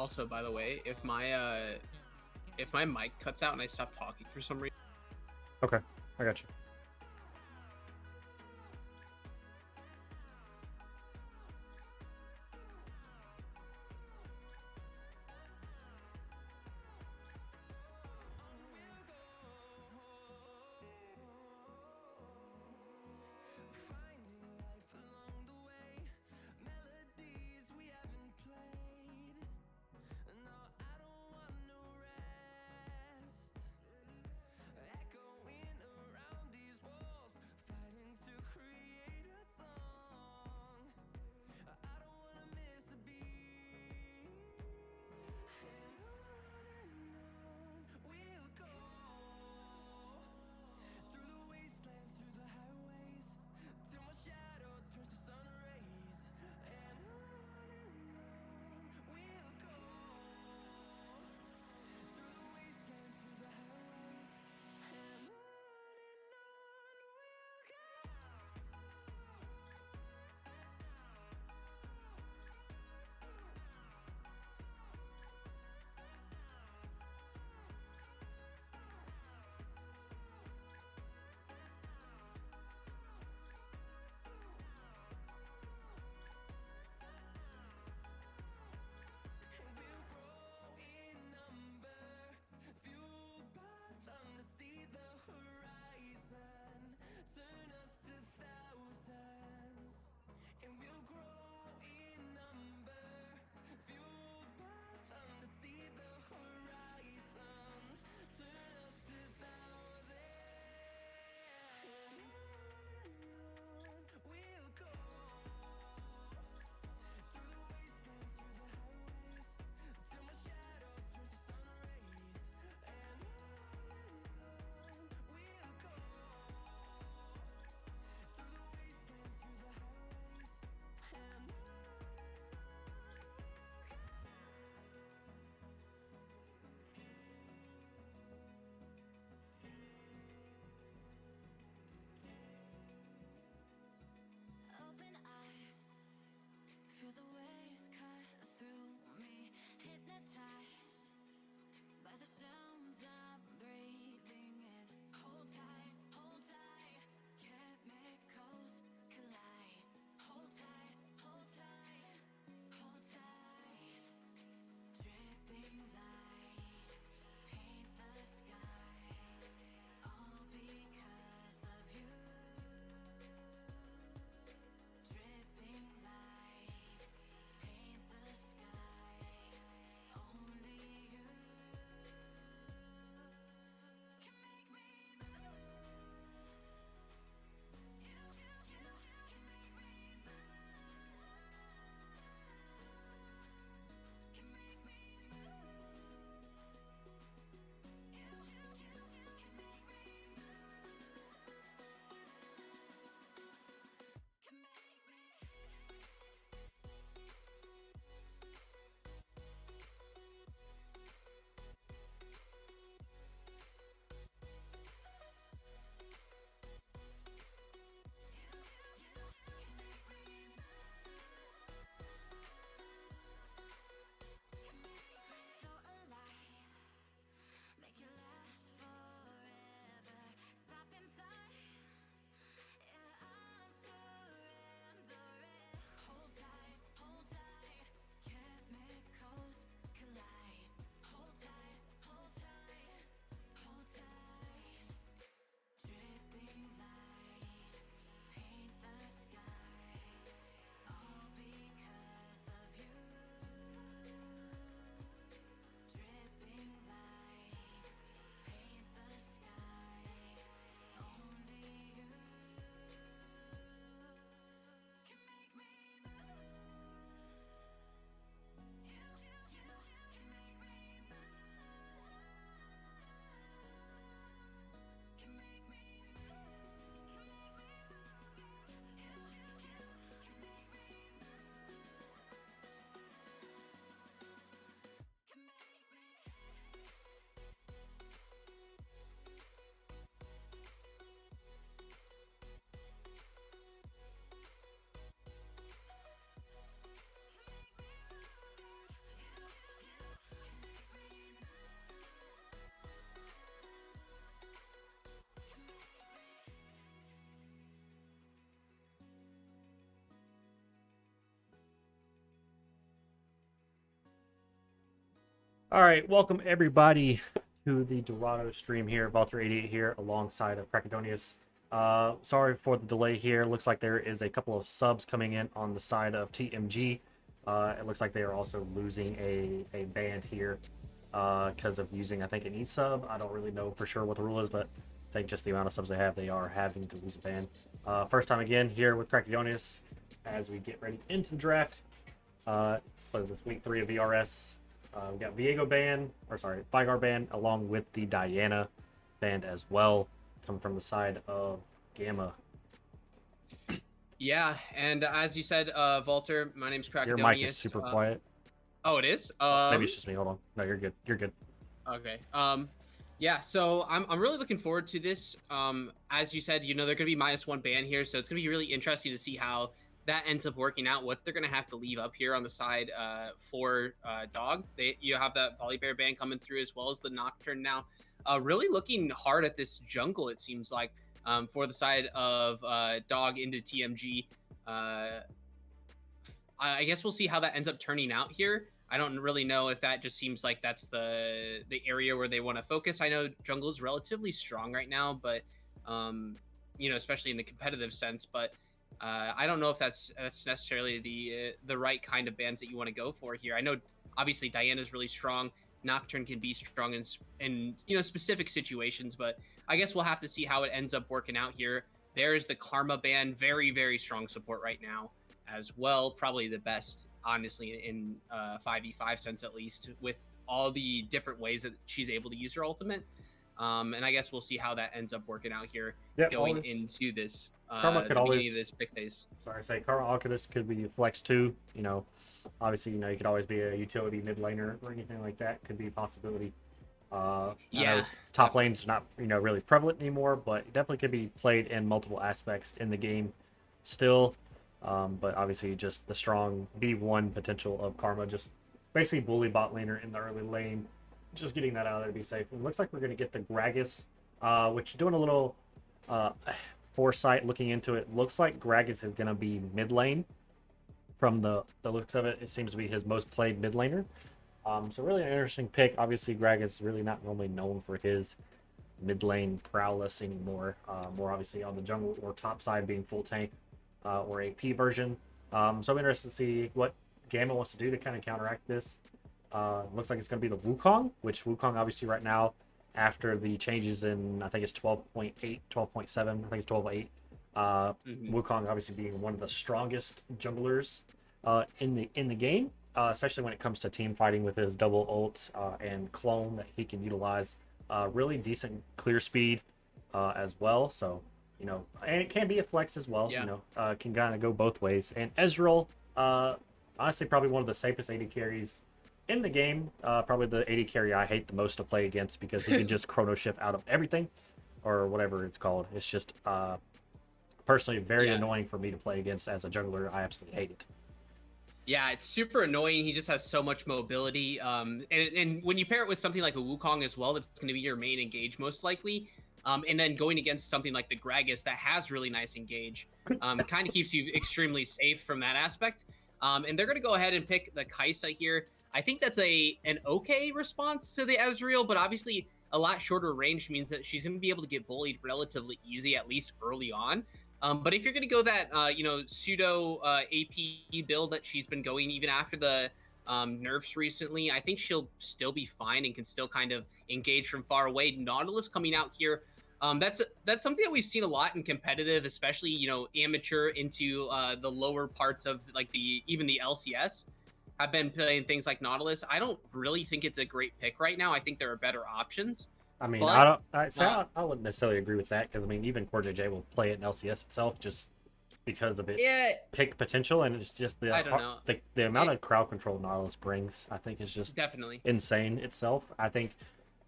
also, by the way, if my mic cuts out and I stop talking for some reason. Okay, I got you. All right, welcome everybody to the Dorado stream here. Valter88 here alongside of Krakadonius. Sorry for the delay here. Looks like there is a couple of subs coming in on the side of TMG. It looks like they are also losing a band here because of using, I think, an E-sub. I don't really know for sure what the rule is, but I think just the amount of subs they have, they are having to lose a band. First time again here with Krakadonius as we get ready into the draft. What is this, week 3 of VRS? We got Vigar band, along with the Diana band as well, coming from the side of Gamma. Yeah, and as you said, Walter, my name's Krakadonius. Your mic is super quiet. Oh, it is? Maybe it's just me. Hold on. No, you're good. You're good. Okay. Yeah, so I'm really looking forward to this. As you said, they're gonna be -1 ban here, so it's gonna be really interesting to see how that ends up working out. What they're gonna have to leave up here on the side for DoG. You have that Volibear ban coming through as well as the Nocturne now. Really looking hard at this jungle, it seems like, for the side of DoG into TMG. I guess we'll see how that ends up turning out here. I don't really know if that just seems like that's the area where they want to focus. I know jungle is relatively strong right now, but especially in the competitive sense. But I don't know if that's necessarily the right kind of bands that you want to go for here. I know obviously Diana's really strong. Nocturne can be strong in specific situations, but I guess we'll have to see how it ends up working out here. There's the Karma band, very very strong support right now as well. Probably the best, honestly, in 5v5 sense, at least, with all the different ways that she's able to use her ultimate. And I guess we'll see how that ends up working out here going into this Karma could always, beginning of this pick phase. Sorry, say Karma Alchemist could be flex too. Obviously, you could always be a utility mid laner or anything like that. Could be a possibility. Yeah, top lane's not really prevalent anymore, but it definitely could be played in multiple aspects in the game still. But obviously just the strong B1 potential of Karma, just basically bully bot laner in the early lane, just getting that out of there to be safe. It looks like we're going to get the Gragas, which, doing a little foresight looking into it, looks like Gragas is going to be mid lane. From the looks of it, it seems to be his most played mid laner. So really an interesting pick. Obviously Gragas is really not normally known for his mid lane prowess anymore. More obviously on the jungle or top side being full tank. Or AP version. So I'm interested to see what Gamma wants to do to kind of counteract this. Looks like it's going to be the Wukong, which Wukong obviously right now, after the changes in, I think it's 12.8, 12.7, I think it's 12.8, Wukong obviously being one of the strongest junglers in the game, especially when it comes to team fighting with his double ult and clone that he can utilize. Really decent clear speed as well, so and it can be a flex as well. Yeah. Can kind of go both ways. And Ezreal, honestly, probably one of the safest AD carries in the game. Probably the AD carry I hate the most to play against because he can just chrono shift out of everything, or whatever it's called. It's just personally very annoying for me to play against as a jungler. I absolutely hate it. Yeah, it's super annoying. He just has so much mobility. And when you pair it with something like a Wukong as well, that's going to be your main engage most likely. And then going against something like the Gragas that has really nice engage, kind of keeps you extremely safe from that aspect. And they're going to go ahead and pick the Kai'Sa here. I think that's an okay response to the Ezreal, but obviously a lot shorter range means that she's going to be able to get bullied relatively easy, at least early on. But if you're going to go that, pseudo AP build that she's been going even after the nerfs recently, I think she'll still be fine and can still kind of engage from far away. Nautilus coming out here, that's something that we've seen a lot in competitive, especially amateur into the lower parts of even the LCS have been playing things like Nautilus. I don't really think it's a great pick right now. I think there are better options. I mean, I wouldn't necessarily agree with that because even Core JJ will play it in LCS itself just because of its pick potential, and it's just the amount of crowd control Nautilus brings, I think, is just definitely insane itself. I think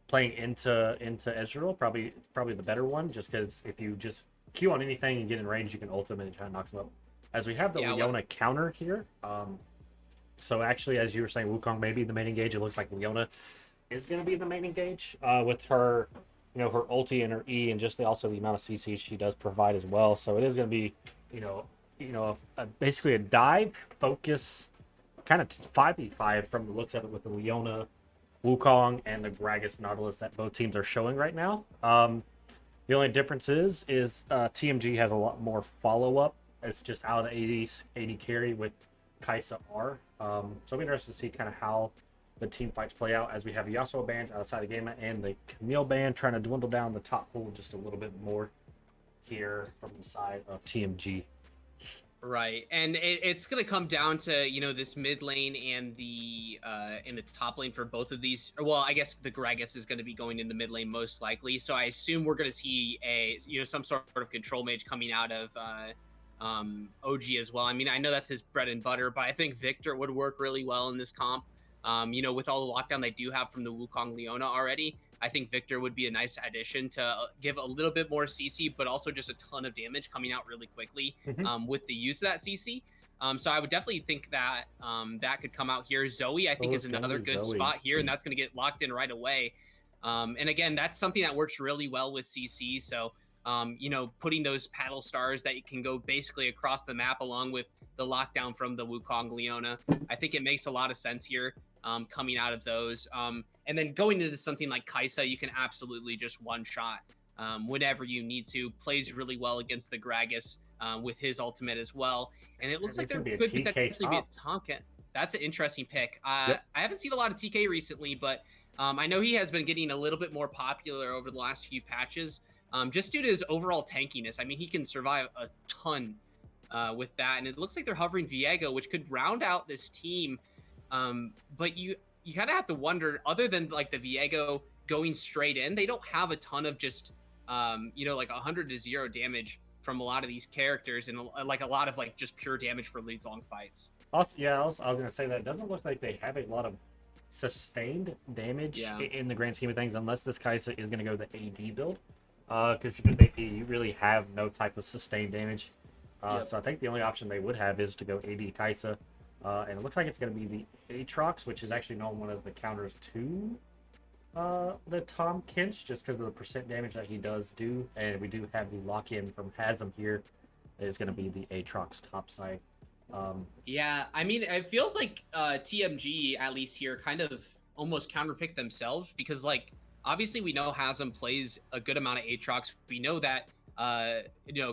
playing into Ezreal probably the better one, just because if you just Q on anything and get in range, you can ultimate and try to knock them up. As we have the Leona counter here, so actually, as you were saying, Wukong may be the main engage. It looks like Leona is going to be the main engage with her, her ulti and her E, and just also the amount of CC she does provide as well. So it is going to be, basically a dive focus, kind of 5v5 from the looks of it with the Leona Wukong and the Gragas Nautilus that both teams are showing right now. The only difference is TMG has a lot more follow up. It's just out of the 80s, 80 carry with Kaisa R. So I'm interested to see kind of how the team fights play out as we have Yasuo bands outside the game and the Camille band trying to dwindle down the top pool just a little bit more here from the side of TMG. Right, and it's gonna come down to this mid lane and the top lane for both of these. Well, I guess the Gragas is gonna be going in the mid lane most likely. So I assume we're gonna see some sort of control mage coming out of OG as well. I mean, I know that's his bread and butter, but I think Victor would work really well in this comp. With all the lockdown they do have from the Wukong Leona already, I think Victor would be a nice addition to give a little bit more CC, but also just a ton of damage coming out really quickly with the use of that CC. So I would definitely think that that could come out here. Zoe, I think, is another good spot here, and that's going to get locked in right away. And again, that's something that works really well with CC. So, putting those paddle stars that can go basically across the map along with the lockdown from the Wukong Leona, I think it makes a lot of sense here. Coming out of those. And then going into something like Kaisa, you can absolutely just one shot whenever you need to. Plays really well against the Gragas with his ultimate as well. And it looks like there could potentially be a Tonka. That's an interesting pick. Yep. I haven't seen a lot of TK recently, but I know he has been getting a little bit more popular over the last few patches just due to his overall tankiness. I mean, he can survive a ton with that. And it looks like they're hovering Viego, which could round out this team. But you kind of have to wonder, other than like the Viego going straight in, they don't have a ton of just like 100 to 0 damage from a lot of these characters, and like a lot of like just pure damage for these long fights. Also, I was gonna say that it doesn't look like they have a lot of sustained damage in the grand scheme of things, unless this Kaisa is gonna go the AD build, because with AP you really have no type of sustained damage. So I think the only option they would have is to go AD Kaisa. And it looks like it's going to be the Aatrox, which is actually known one of the counters to the Tom Kinch, just because of the percent damage that he does do. And we do have the lock-in from Hasm here. It is going to be the Aatrox topside. Yeah, I mean, it feels like TMG, at least here, kind of almost counterpicked themselves, because, like, obviously we know Hasm plays a good amount of Aatrox. We know that,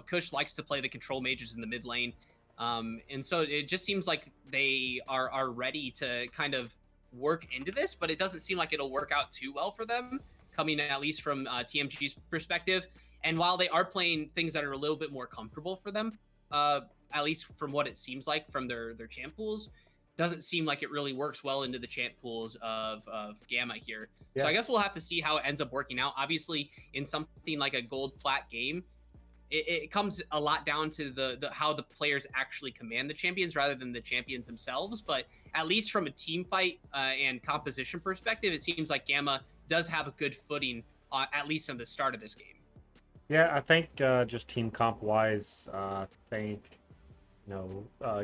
Kush likes to play the control mages in the mid lane. And so it just seems like they are ready to kind of work into this, but it doesn't seem like it'll work out too well for them, coming at least from TMG's perspective. And while they are playing things that are a little bit more comfortable for them, at least from what it seems like from their champ pools, doesn't seem like it really works well into the champ pools of Gamma here. Yeah. So I guess we'll have to see how it ends up working out. Obviously, in something like a gold plat game, it comes a lot down to the how the players actually command the champions rather than the champions themselves. But at least from a team fight and composition perspective, it seems like Gamma does have a good footing, at least in the start of this game. Yeah, I think just team comp wise, I think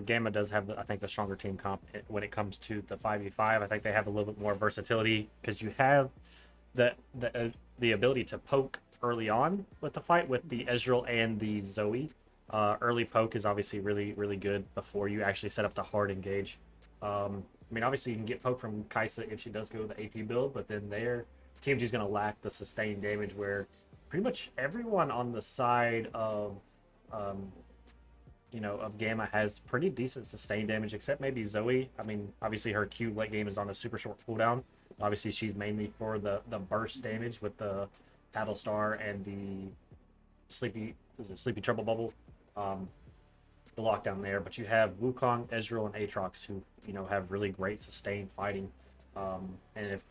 Gamma does have I think the stronger team comp when it comes to the 5v5. I think they have a little bit more versatility because you have the ability to poke early on with the fight with the Ezreal and the Zoe. Early poke is obviously really, really good before you actually set up the hard engage. I mean, obviously you can get poke from Kaisa if she does go the AP build, but then their TMG is going to lack the sustained damage where pretty much everyone on the side of Gamma has pretty decent sustained damage, except maybe Zoe. I mean, obviously her Q late game is on a super short cooldown. Obviously she's mainly for the burst damage with the Paddle Star and the Sleepy Trouble Bubble, the lockdown there. But you have Wukong, Ezreal, and Aatrox who have really great sustained fighting. And if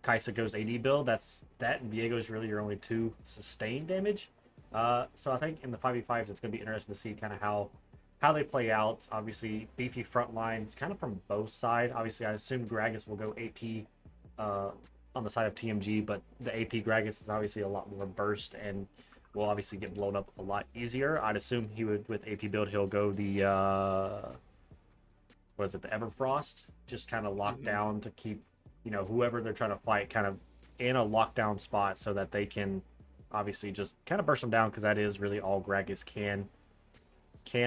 Kaisa goes AD build, that and Viego is really your only two sustained damage. So I think in the 5v5s it's going to be interesting to see kind of how they play out. Obviously beefy front lines kind of from both sides. Obviously I assume Gragas will go AP on the side of TMG, but the AP Gragas is obviously a lot more burst and will obviously get blown up a lot easier. I'd assume he would, with AP build, he'll go the the Everfrost, just kind of locked down to keep whoever they're trying to fight kind of in a lockdown spot so that they can obviously just kind of burst them down, because that is really all Gragas can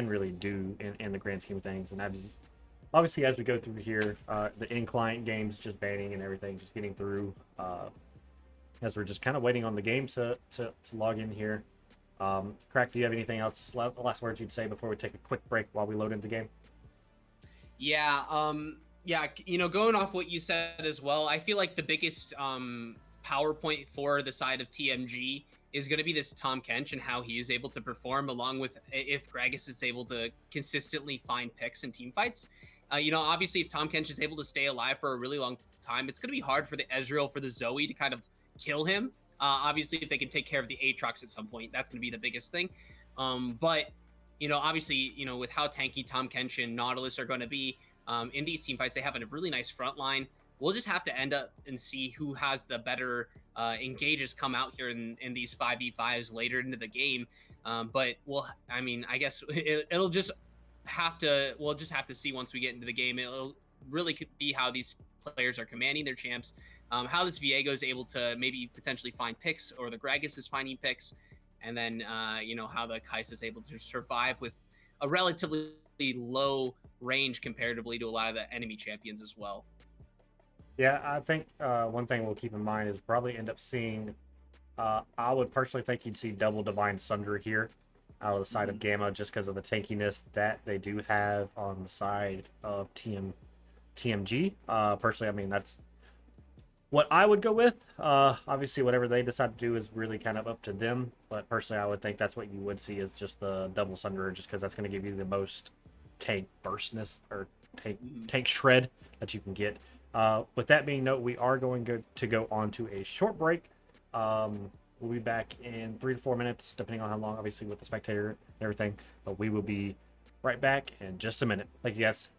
really do in the grand scheme of things. And that is Obviously, as we go through here, the in-client games just banning and everything, just getting through. As we're just kind of waiting on the game to log in here. Crack, do you have anything else? Last words you'd say before we take a quick break while we load into the game? Yeah, going off what you said as well, I feel like the biggest PowerPoint for the side of TMG is going to be this Tom Kench and how he is able to perform, along with if Gragas is able to consistently find picks in team fights. Obviously, if Tom Kench is able to stay alive for a really long time, it's going to be hard for the Ezreal, for the Zoe to kind of kill him. Obviously, if they can take care of the Aatrox at some point, that's going to be the biggest thing. But obviously, with how tanky Tom Kench and Nautilus are going to be, in these team fights, they have a really nice front line. We'll just have to end up and see who has the better engages come out here in these 5v5s later into the game. I guess it'll just we'll just have to see once we get into the game. It'll really be how these players are commanding their champs, how this Viego is able to maybe potentially find picks, or the Gragas is finding picks, and then how the Kai'Sa is able to survive with a relatively low range comparatively to a lot of the enemy champions as well. Yeah, I think one thing we'll keep in mind is probably end up seeing. I would personally think you'd see double Divine Sunder here out of the side of Gamma, just because of the tankiness that they do have on the side of TMG. Personally, I mean, that's what I would go with. Obviously, whatever they decide to do is really kind of up to them. But personally, I would think that's what you would see is just the double Sunder, just because that's going to give you the most tank burstness or tank shred that you can get. With that being noted, we are going to go on to a short break. We'll be back in 3 to 4 minutes, depending on how long, obviously, with the spectator and everything. But we will be right back in just a minute. Thank you, guys.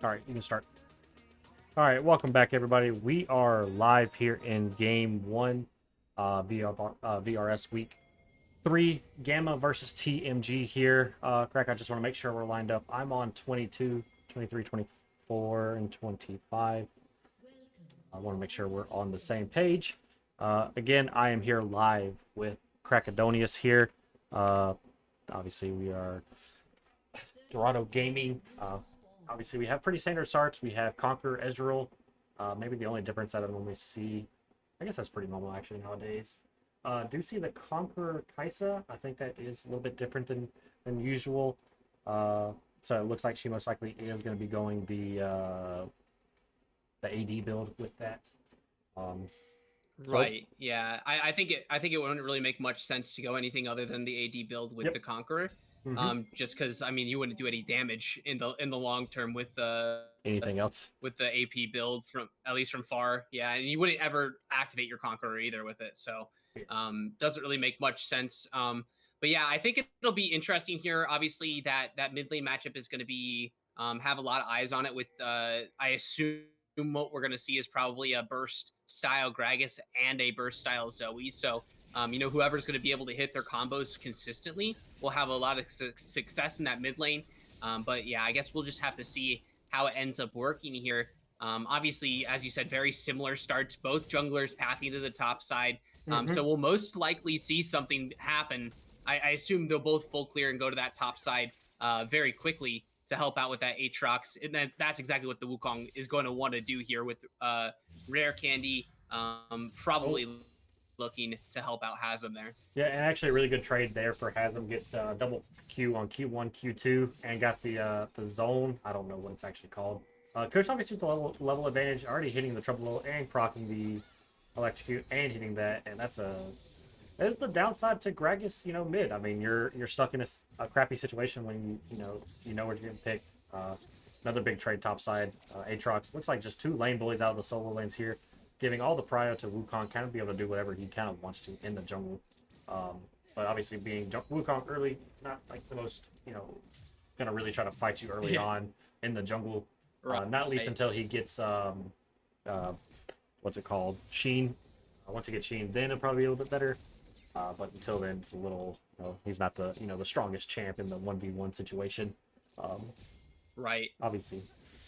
All right, you can start. All right, welcome back, everybody. We are live here in Game 1, VRS Week 3, Gamma versus TMG here. Crack, I just want to make sure we're lined up. I'm on 22, 23, 24, and 25. I want to make sure we're on the same page. Again, I am here live with Crackadonius here. Obviously, we are Dorado Gaming. Obviously, we have pretty standard starts. We have Conqueror, Ezreal. Maybe the only difference that I normally see, I guess that's pretty normal actually nowadays. Do see the Conqueror Kaisa. I think that is a little bit different than usual. So it looks like she most likely is going to be going the AD build with that. Right. Yeah. I think it wouldn't really make much sense to go anything other than the AD build with the Conqueror. Just because I mean you wouldn't do any damage in the long term with anything else with the AP build from at least from far. Yeah, and you wouldn't ever activate your Conqueror either with it. So doesn't really make much sense. But yeah, I think it'll be interesting here. Obviously that mid lane matchup is going to be have a lot of eyes on it with I assume what we're going to see is probably a burst style Gragas and a burst style Zoe. So, whoever's going to be able to hit their combos consistently will have a lot of success in that mid lane. But yeah, I guess we'll just have to see how it ends up working here. Obviously, as you said, very similar starts, both junglers pathing to the top side. So we'll most likely see something happen. I assume they'll both full clear and go to that top side very quickly to help out with that Aatrox. And then that's exactly what the Wukong is going to want to do here with Rare Candy probably looking to help out Hasm there. Yeah, and actually a really good trade there for Hasm. Get double Q on Q1, Q2, and got the zone. I don't know what it's actually called. Kush obviously with the level advantage, already hitting the trouble and proccing the electrocute and hitting that, and that's the downside to Gragas, mid. I mean, you're stuck in a crappy situation when you know where you're getting picked. Another big trade topside. Aatrox looks like just 2 lane bullies out of the solo lanes here, giving all the prio to Wukong, kind of be able to do whatever he kind of wants to in the jungle. But obviously being Wukong early, not like the most, gonna really try to fight you early on in the jungle. Not least until he gets what's it called? Sheen. Once he gets Sheen, then it'll probably be a little bit better. But until then, it's a little, he's not the, the strongest champ in the 1v1 situation. Right. Obviously.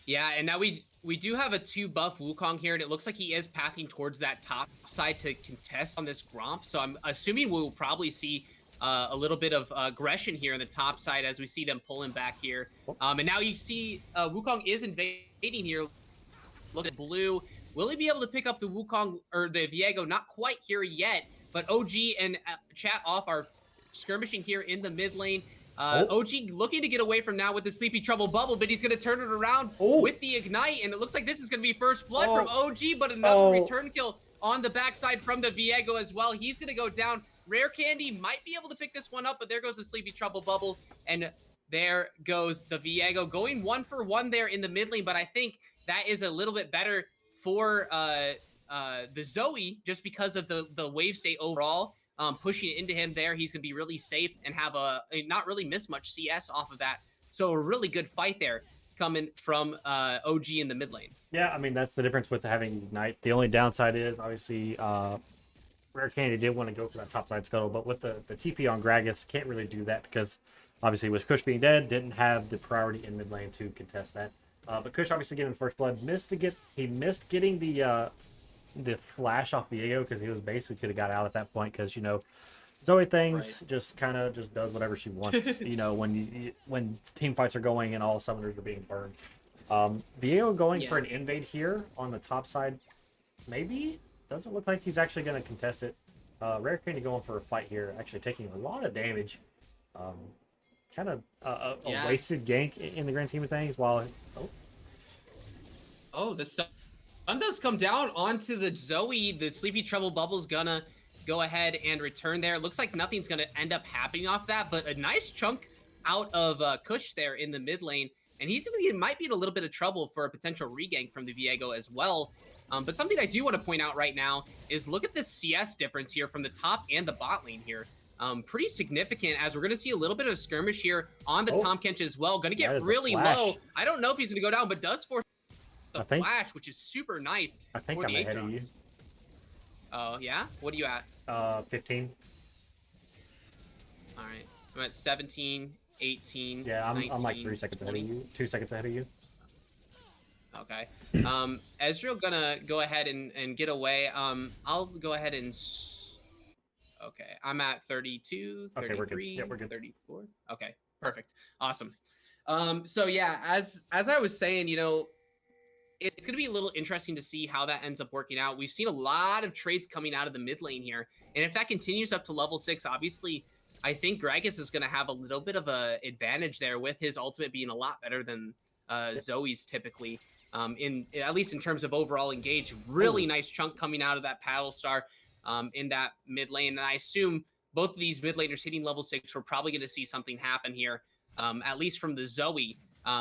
Yeah, and now we do have a 2 buff Wukong here, and it looks like he is pathing towards that top side to contest on this Gromp. So I'm assuming we'll probably see a little bit of aggression here in the top side as we see them pulling back here. And now you see Wukong is invading here. Look at blue. Will he be able to pick up the Wukong or the Viego? Not quite here yet. But OG and Chat Off are skirmishing here in the mid lane. OG looking to get away from now with the Sleepy Trouble bubble, but he's going to turn it around with the Ignite. And it looks like this is going to be first blood from OG, but another return kill on the backside from the Viego as well. He's going to go down. Rare Candy might be able to pick this one up, but there goes the Sleepy Trouble bubble. And there goes the Viego going 1-for-1 there in the mid lane. But I think that is a little bit better for the Zoe, just because of the wave state overall, pushing it into him there. He's gonna be really safe and have not really miss much CS off of that. So a really good fight there coming from OG in the mid lane. Yeah, I mean that's the difference with having Ignite. The only downside is obviously Rare Candy did want to go for that top side scuttle, but with the TP on Gragas, can't really do that because obviously with Kush being dead, didn't have the priority in mid lane to contest that. But Kush obviously getting first blood, missed getting the flash off Viego because he was basically could have got out at that point because Zoe things just does whatever she wants. When team fights are going and all summoners are being burned. Viego going for an invade here on the top side, maybe doesn't look like he's actually going to contest it. Rare Candy going for a fight here, actually taking a lot of damage. Kind of a wasted gank in the grand scheme of things. While the sun does come down onto the Zoe. The Sleepy Trouble bubble's gonna go ahead and return there. It looks like nothing's gonna end up happening off that, but a nice chunk out of Kush there in the mid lane, and he might be in a little bit of trouble for a potential regank from the Viego as well. But something I do want to point out right now is look at the CS difference here from the top and the bot lane here. pretty significant, as we're going to see a little bit of skirmish here on the Tahm Kench as well. Going to that get is a really flash. low. I don't know if he's going to go down, but does force the I think- flash, which is super nice I think for I'm the ahead of you. Aatrox. Oh, yeah? What are you at? 15. All right. I'm at 17, 18, Yeah, 19, I'm like 3 seconds 20. ahead of you. 2 seconds ahead of you. Okay. Ezreal gonna go ahead and get away. I'll go ahead and... Okay, I'm at 32, 33, Okay, we're good. Yeah, we're good. 34. Okay, perfect. Awesome. So yeah, as I was saying, you know, it's going to be a little interesting to see how that ends up working out. We've seen a lot of trades coming out of the mid lane here. And if that continues up to level 6, obviously, I think Gragas is going to have a little bit of an advantage there, with his ultimate being a lot better than Zoe's typically. At least in terms of overall engage. Really nice chunk coming out of that Paddle Star in that mid lane. And I assume both of these mid laners hitting level 6, we're probably going to see something happen here, at least from the Zoe,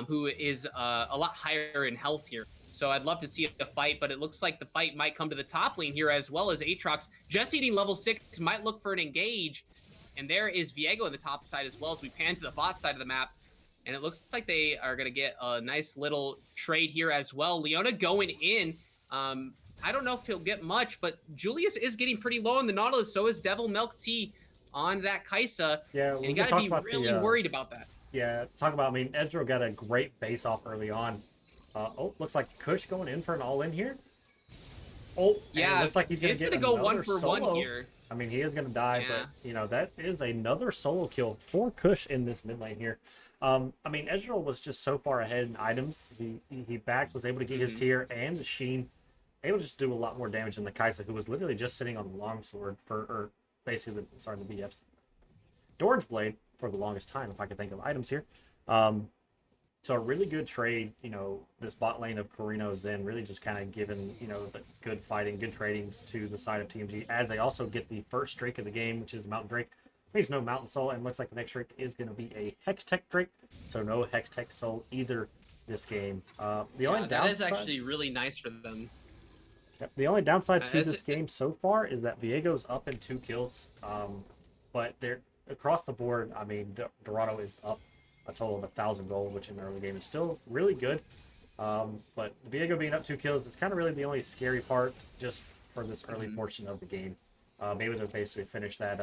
who is a lot higher in health here. So I'd love to see a fight, but it looks like the fight might come to the top lane here, as well as Aatrox just hitting level 6, might look for an engage. And there is Viego on the top side as well, as we pan to the bot side of the map. And it looks like they are going to get a nice little trade here as well. Leona going in. I don't know if he'll get much, but Julius is getting pretty low on the Nautilus. So is Devil Milk Tea on that Kaisa. Yeah, and you got to be really worried about that. Yeah, I mean, Ezreal got a great base off early on. Looks like Kush going in for an all-in here. Oh, yeah, looks like he's going to go 1 for 1 here. I mean, he is going to die, but, you know, that is another solo kill for Kush in this mid lane here. I mean, Ezreal was just so far ahead in items. He backed, was able to get his tier and the Sheen, able to just do a lot more damage than the Kaisa, who was literally just sitting on the longsword or basically, the BFs. Doran's Blade for the longest time, if I could think of items here. So a really good trade, you know, this bot lane of Corino Zen really just kind of giving, you know, the good fighting, good tradings to the side of TMG, as they also get the first Drake of the game, which is Mountain Drake. There's no Mountain Soul, and looks like the next Drake is going to be a Hextech Drake, so no Hextech Soul either this game. The only downside, that is actually really nice for them. The only downside to this game so far is that Viego's up in 2 kills, but they're across the board. I mean, Dorado is up a total of 1,000 gold, which in the early game is still really good. But Viego being up 2 kills is kind of really the only scary part just for this early portion of the game. Maybe to basically finish that.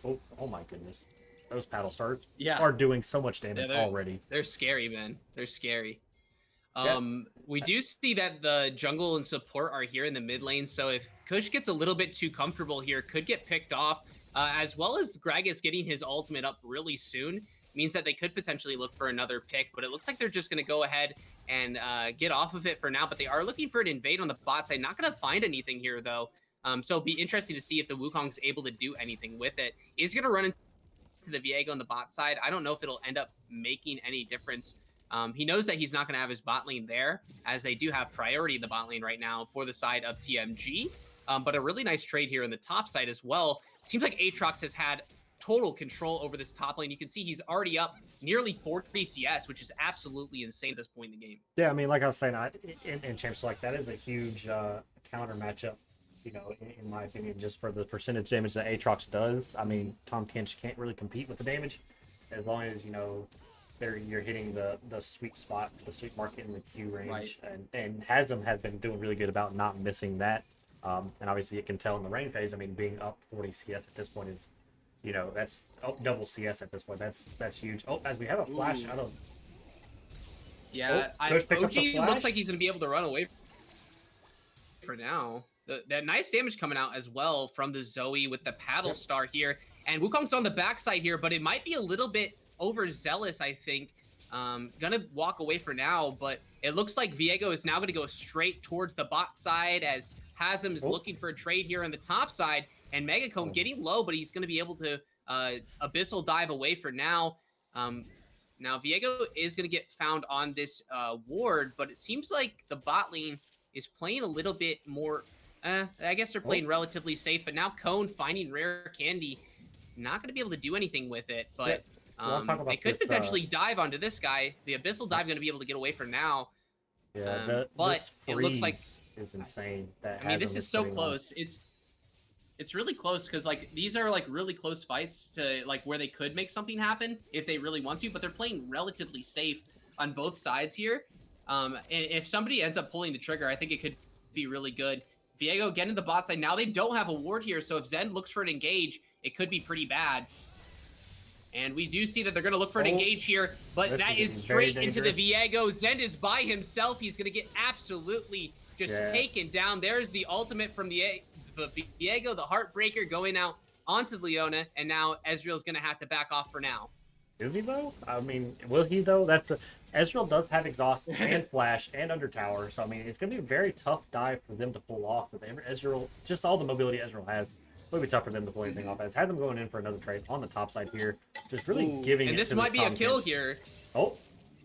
Oh my goodness, those paddle stars are doing so much damage already. They're scary, man. They're scary. We do see that the jungle and support are here in the mid lane, so if Kush gets a little bit too comfortable here, could get picked off, as well as Gragas getting his ultimate up really soon. Means that they could potentially look for another pick, but it looks like they're just going to go ahead and get off of it for now. But they are looking for an invade on the bot side. Not going to find anything here, though. So it'll be interesting to see if the Wukong's able to do anything with it. He's going to run into the Viego on the bot side. I don't know if it'll end up making any difference. He knows that he's not going to have his bot lane there, as they do have priority in the bot lane right now for the side of TMG. But a really nice trade here on the top side as well. It seems like Aatrox has had total control over this top lane. You can see he's already up nearly 40 CS, which is absolutely insane at this point in the game. Yeah, I mean, like I was saying, in champs like that is a huge counter matchup, you know, in my opinion, just for the percentage damage that Aatrox does. I mean, Tahm Kench can't really compete with the damage as long as, you know, you're hitting the sweet spot, the sweet market in the Q range. Right. And Hasm has been doing really good about not missing that. And obviously you can tell in the rain phase, I mean, being up 40 CS at this point is, you know, that's double CS at this point. That's huge. Oh, as we have a flash out of... Yeah, OG looks like he's going to be able to run away for now. That nice damage coming out as well from the Zoe with the paddle star here. And Wukong's on the backside here, but it might be a little bit overzealous, I think. Gonna walk away for now, but it looks like Viego is now going to go straight towards the bot side, as Hasm is looking for a trade here on the top side. And Megacomb getting low, but he's going to be able to Abyssal dive away for now. Now, Viego is going to get found on this ward, but it seems like the bot lane is playing a little bit more... I guess they're playing relatively safe, but now Cone finding rare candy. Not going to be able to do anything with it, but they could potentially dive onto this guy. The Abyssal dive going to be able to get away for now. Yeah, but it looks like... is insane. I mean, this is so close. It's really close because like these are like really close fights to like where they could make something happen if they really want to, but they're playing relatively safe on both sides here. And if somebody ends up pulling the trigger, I think it could be really good. Viego getting the bot side. Now they don't have a ward here, so if Zen looks for an engage, it could be pretty bad. And we do see that they're going to look for an engage here, but that is straight into the Viego. Zen is by himself. He's going to get absolutely just taken down. There's the ultimate from the Viego, the Heartbreaker, going out onto Leona, and now Ezreal's going to have to back off for now. Is he, though? I mean, will he, though? Ezreal does have exhaust and flash and under tower, so I mean, it's going to be a very tough dive for them to pull off with Ezreal. Just all the mobility Ezreal has. It'll be tough for them to pull anything off. As has them going in for another trade on the top side here, just really giving. And this might be a kill Kench. here. Oh,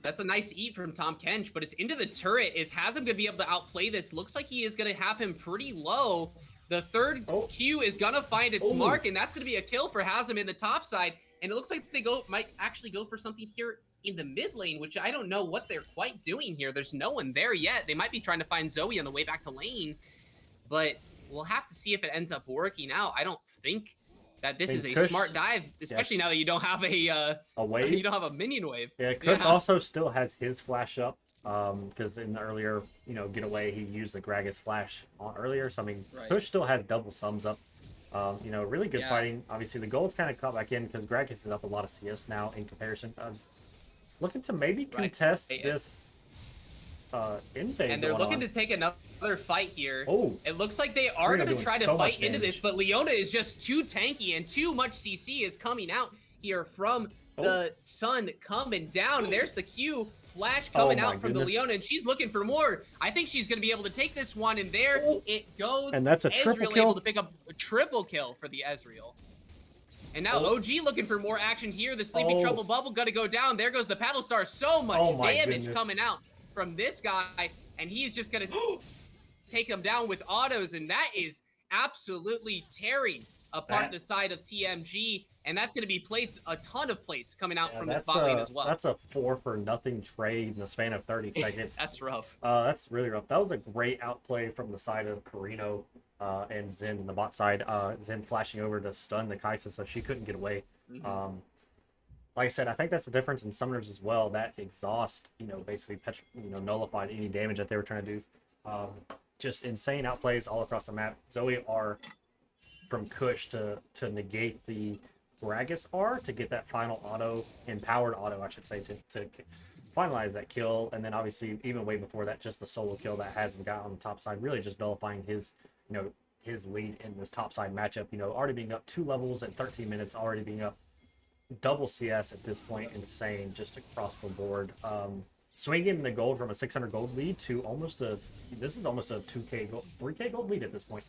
that's a nice eat from Tom Kench, but it's into the turret. Is Hasm going to be able to outplay this? Looks like he is going to have him pretty low. The third Q is going to find its mark, and that's going to be a kill for Hasm in the top side. And it looks like they might actually go for something here in the mid lane, which I don't know what they're quite doing here. There's no one there yet. They might be trying to find Zoe on the way back to lane, but we'll have to see if it ends up working out. I don't think that this is a smart dive, especially now that you don't have a wave. You don't have a minion wave. Yeah, Kush also still has his flash up, because in the earlier, getaway, he used the Gragas flash on earlier. So I mean, Kush still has double sums up. Really good fighting. Obviously, the gold's kind of caught back in because Gragas is up a lot of CS now in comparison. I was looking to maybe contest this invade. And they're looking to take another fight here. Oh, it looks like they are going to try to fight into this, but Leona is just too tanky and too much CC is coming out here from the Sun coming down. And there's the Q flash coming out from the Leona, and she's looking for more. I think she's going to be able to take this one, and there it goes. And that's a triple kill. Able to pick up a triple kill for the Ezreal. And now OG looking for more action here. The Sleeping Trouble Bubble got to go down. There goes the Paddle Star. So much damage coming out from this guy, and he's just going to take him down with autos, and that is absolutely tearing apart the side of TMG, and that's going to be plates, a ton of plates coming out from this bot lane as well. That's a 4-for-nothing trade in the span of 30 seconds. That's rough. That's really rough. That was a great outplay from the side of Carino and Zen in the bot side. Zen flashing over to stun the Kaisa so she couldn't get away. Like I said, I think that's the difference in summoners as well. That exhaust, basically nullified any damage that they were trying to do. Just insane outplays all across the map. Zoe R from Kush to negate the Gragas R to get that final auto, empowered auto, I should say, to finalize that kill. And then obviously, even way before that, just the solo kill that Hasm got on the top side, really just nullifying his, his lead in this top side matchup. Already being up 2 levels in 13 minutes, already being up double CS at this point. Insane just across the board. Swinging the gold from a 600 gold lead to almost this is almost a 2k gold, 3k gold lead at this point.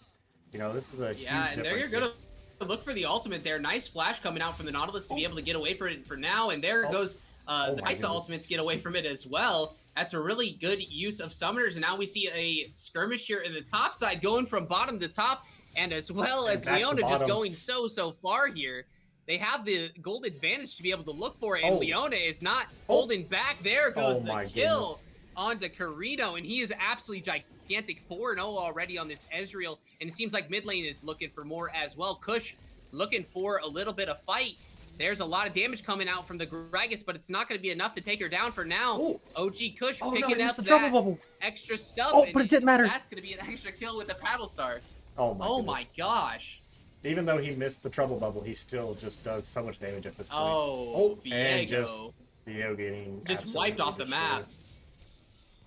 This is a huge and there you're gonna look for the ultimate there. Nice flash coming out from the Nautilus to be able to get away from it for now, and there goes the Kaisa ultimate to get away from it as well. That's a really good use of summoners, and now we see a skirmish here in the top side going from bottom to top, and as well as Leona just going so far here. They have the gold advantage to be able to look for it, and Leona is not holding back. There goes the kill onto Carino, and he is absolutely gigantic. 4-0 already on this Ezreal, and it seems like mid lane is looking for more as well. Kush looking for a little bit of fight. There's a lot of damage coming out from the Gragas, but it's not going to be enough to take her down for now. OG Kush picking up that extra stuff. But it didn't matter. That's going to be an extra kill with the Paddle Star. Oh my gosh. Even though he missed the trouble bubble, he still just does so much damage at this point. Viego. Viego getting just wiped off the map.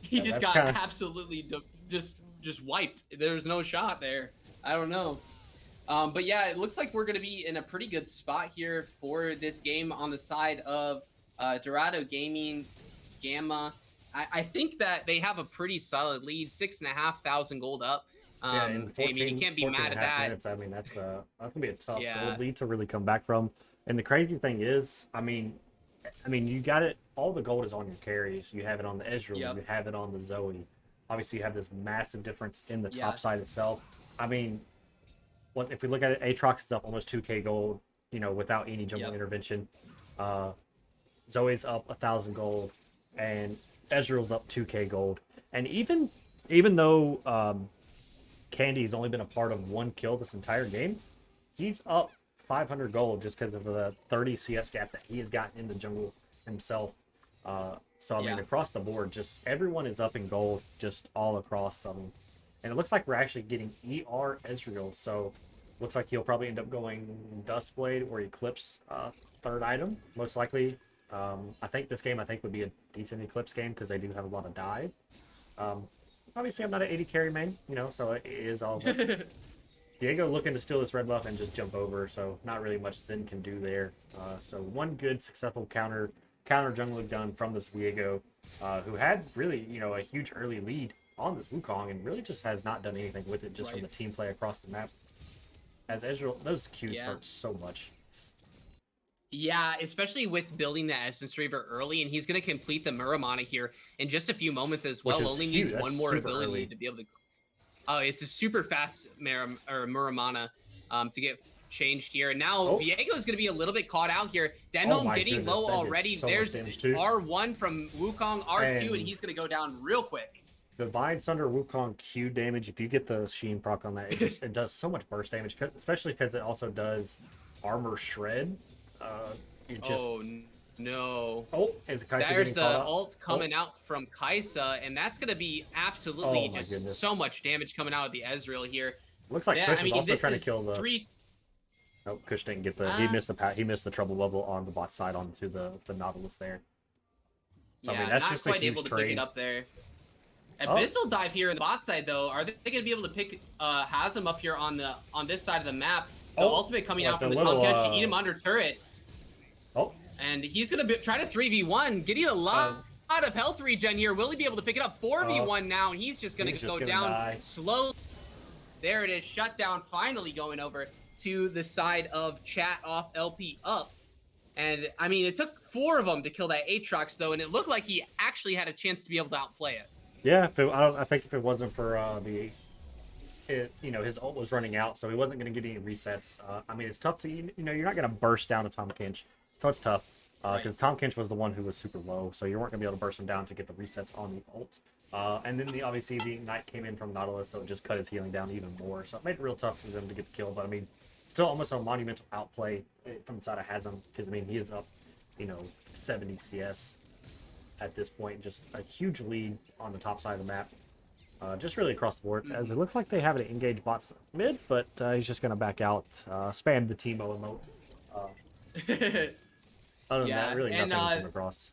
He just got absolutely just wiped. There's no shot there. I don't know. But yeah, it looks like we're going to be in a pretty good spot here for this game on the side of Dorado Gaming, Gamma. I think that they have a pretty solid lead, 6,500 gold up. I mean, you can't be mad at that. Minutes, I mean, that's gonna be a tough lead to really come back from. And the crazy thing is, I mean, you got it. All the gold is on your carries. You have it on the Ezreal. You have it on the Zoe. Obviously, you have this massive difference in the top side itself. I mean, if we look at it, Aatrox is up almost 2k gold. Without any jungle intervention. Zoe's up 1,000 gold, and Ezreal's up 2k gold. And even though Candy's only been a part of 1 kill this entire game, he's up 500 gold just because of the 30 CS gap that he has gotten in the jungle himself. So I mean, across the board, just everyone is up in gold, just all across. And it looks like we're actually getting ER Ezreal, so looks like he'll probably end up going Duskblade or Eclipse third item, most likely. I think this game would be a decent Eclipse game because they do have a lot of dive. Obviously, I'm not an 80 carry main, so it is all. Diego looking to steal this red buff and just jump over, so not really much Zen can do there. So one good successful counter jungling done from this Diego, who had really a huge early lead on this Wukong and really just has not done anything with it just from the team play across the map. As Ezreal, those Qs hurt so much. Yeah, especially with building the Essence Reaver early, and he's going to complete the Muramana here in just a few moments as well. Only needs one more ability to be able to. Oh, it's a super fast Muramana to get changed here. And now Viego is going to be a little bit caught out here. Denholm getting low already. There's R1 from Wukong, R2, and he's going to go down real quick. Divine Sunder Wukong Q damage, if you get the Sheen proc on that, it does so much burst damage, especially because it also does armor shred. Oh no! Is Kai'Sa There's the ult coming out from Kai'Sa, and that's going to be absolutely just so much damage coming out of the Ezreal here. Looks like Kush is also trying to kill the. Nope, Kush didn't get the. He missed the trouble level on the bot side onto the Nautilus there. So, I mean, that's not just quite able to pick it up there. Abyssal dive here in the bot side though. Are they going to be able to pick Hazem up here on this side of the map? The ultimate coming out from the Tahm Kench to eat him under turret. And he's going to try to 3v1, getting a lot of health regen here. Will he be able to pick it up? 4v1 now, and he's just going to go down slowly. There it is. Shutdown finally going over to the side of chat off LP up. And, I mean, it took 4 of them to kill that Aatrox, though, and it looked like he actually had a chance to be able to outplay it. Yeah, I think if it wasn't for his ult was running out, so he wasn't going to get any resets. I mean, it's tough to, you're not going to burst down a Tahm Kench. So it's tough because Tahm Kench was the one who was super low, so you weren't going to be able to burst him down to get the resets on the ult. And then obviously the Ignite came in from Nautilus, so it just cut his healing down even more. So it made it real tough for them to get the kill. But I mean, still almost a monumental outplay from the side of Hazem because I mean he is up, 70 CS at this point. Just a huge lead on the top side of the map. Just really across the board, as it looks like they have an engaged bot mid, but he's just going to back out, spam the Teemo emote. Other than that, really nothing to come across.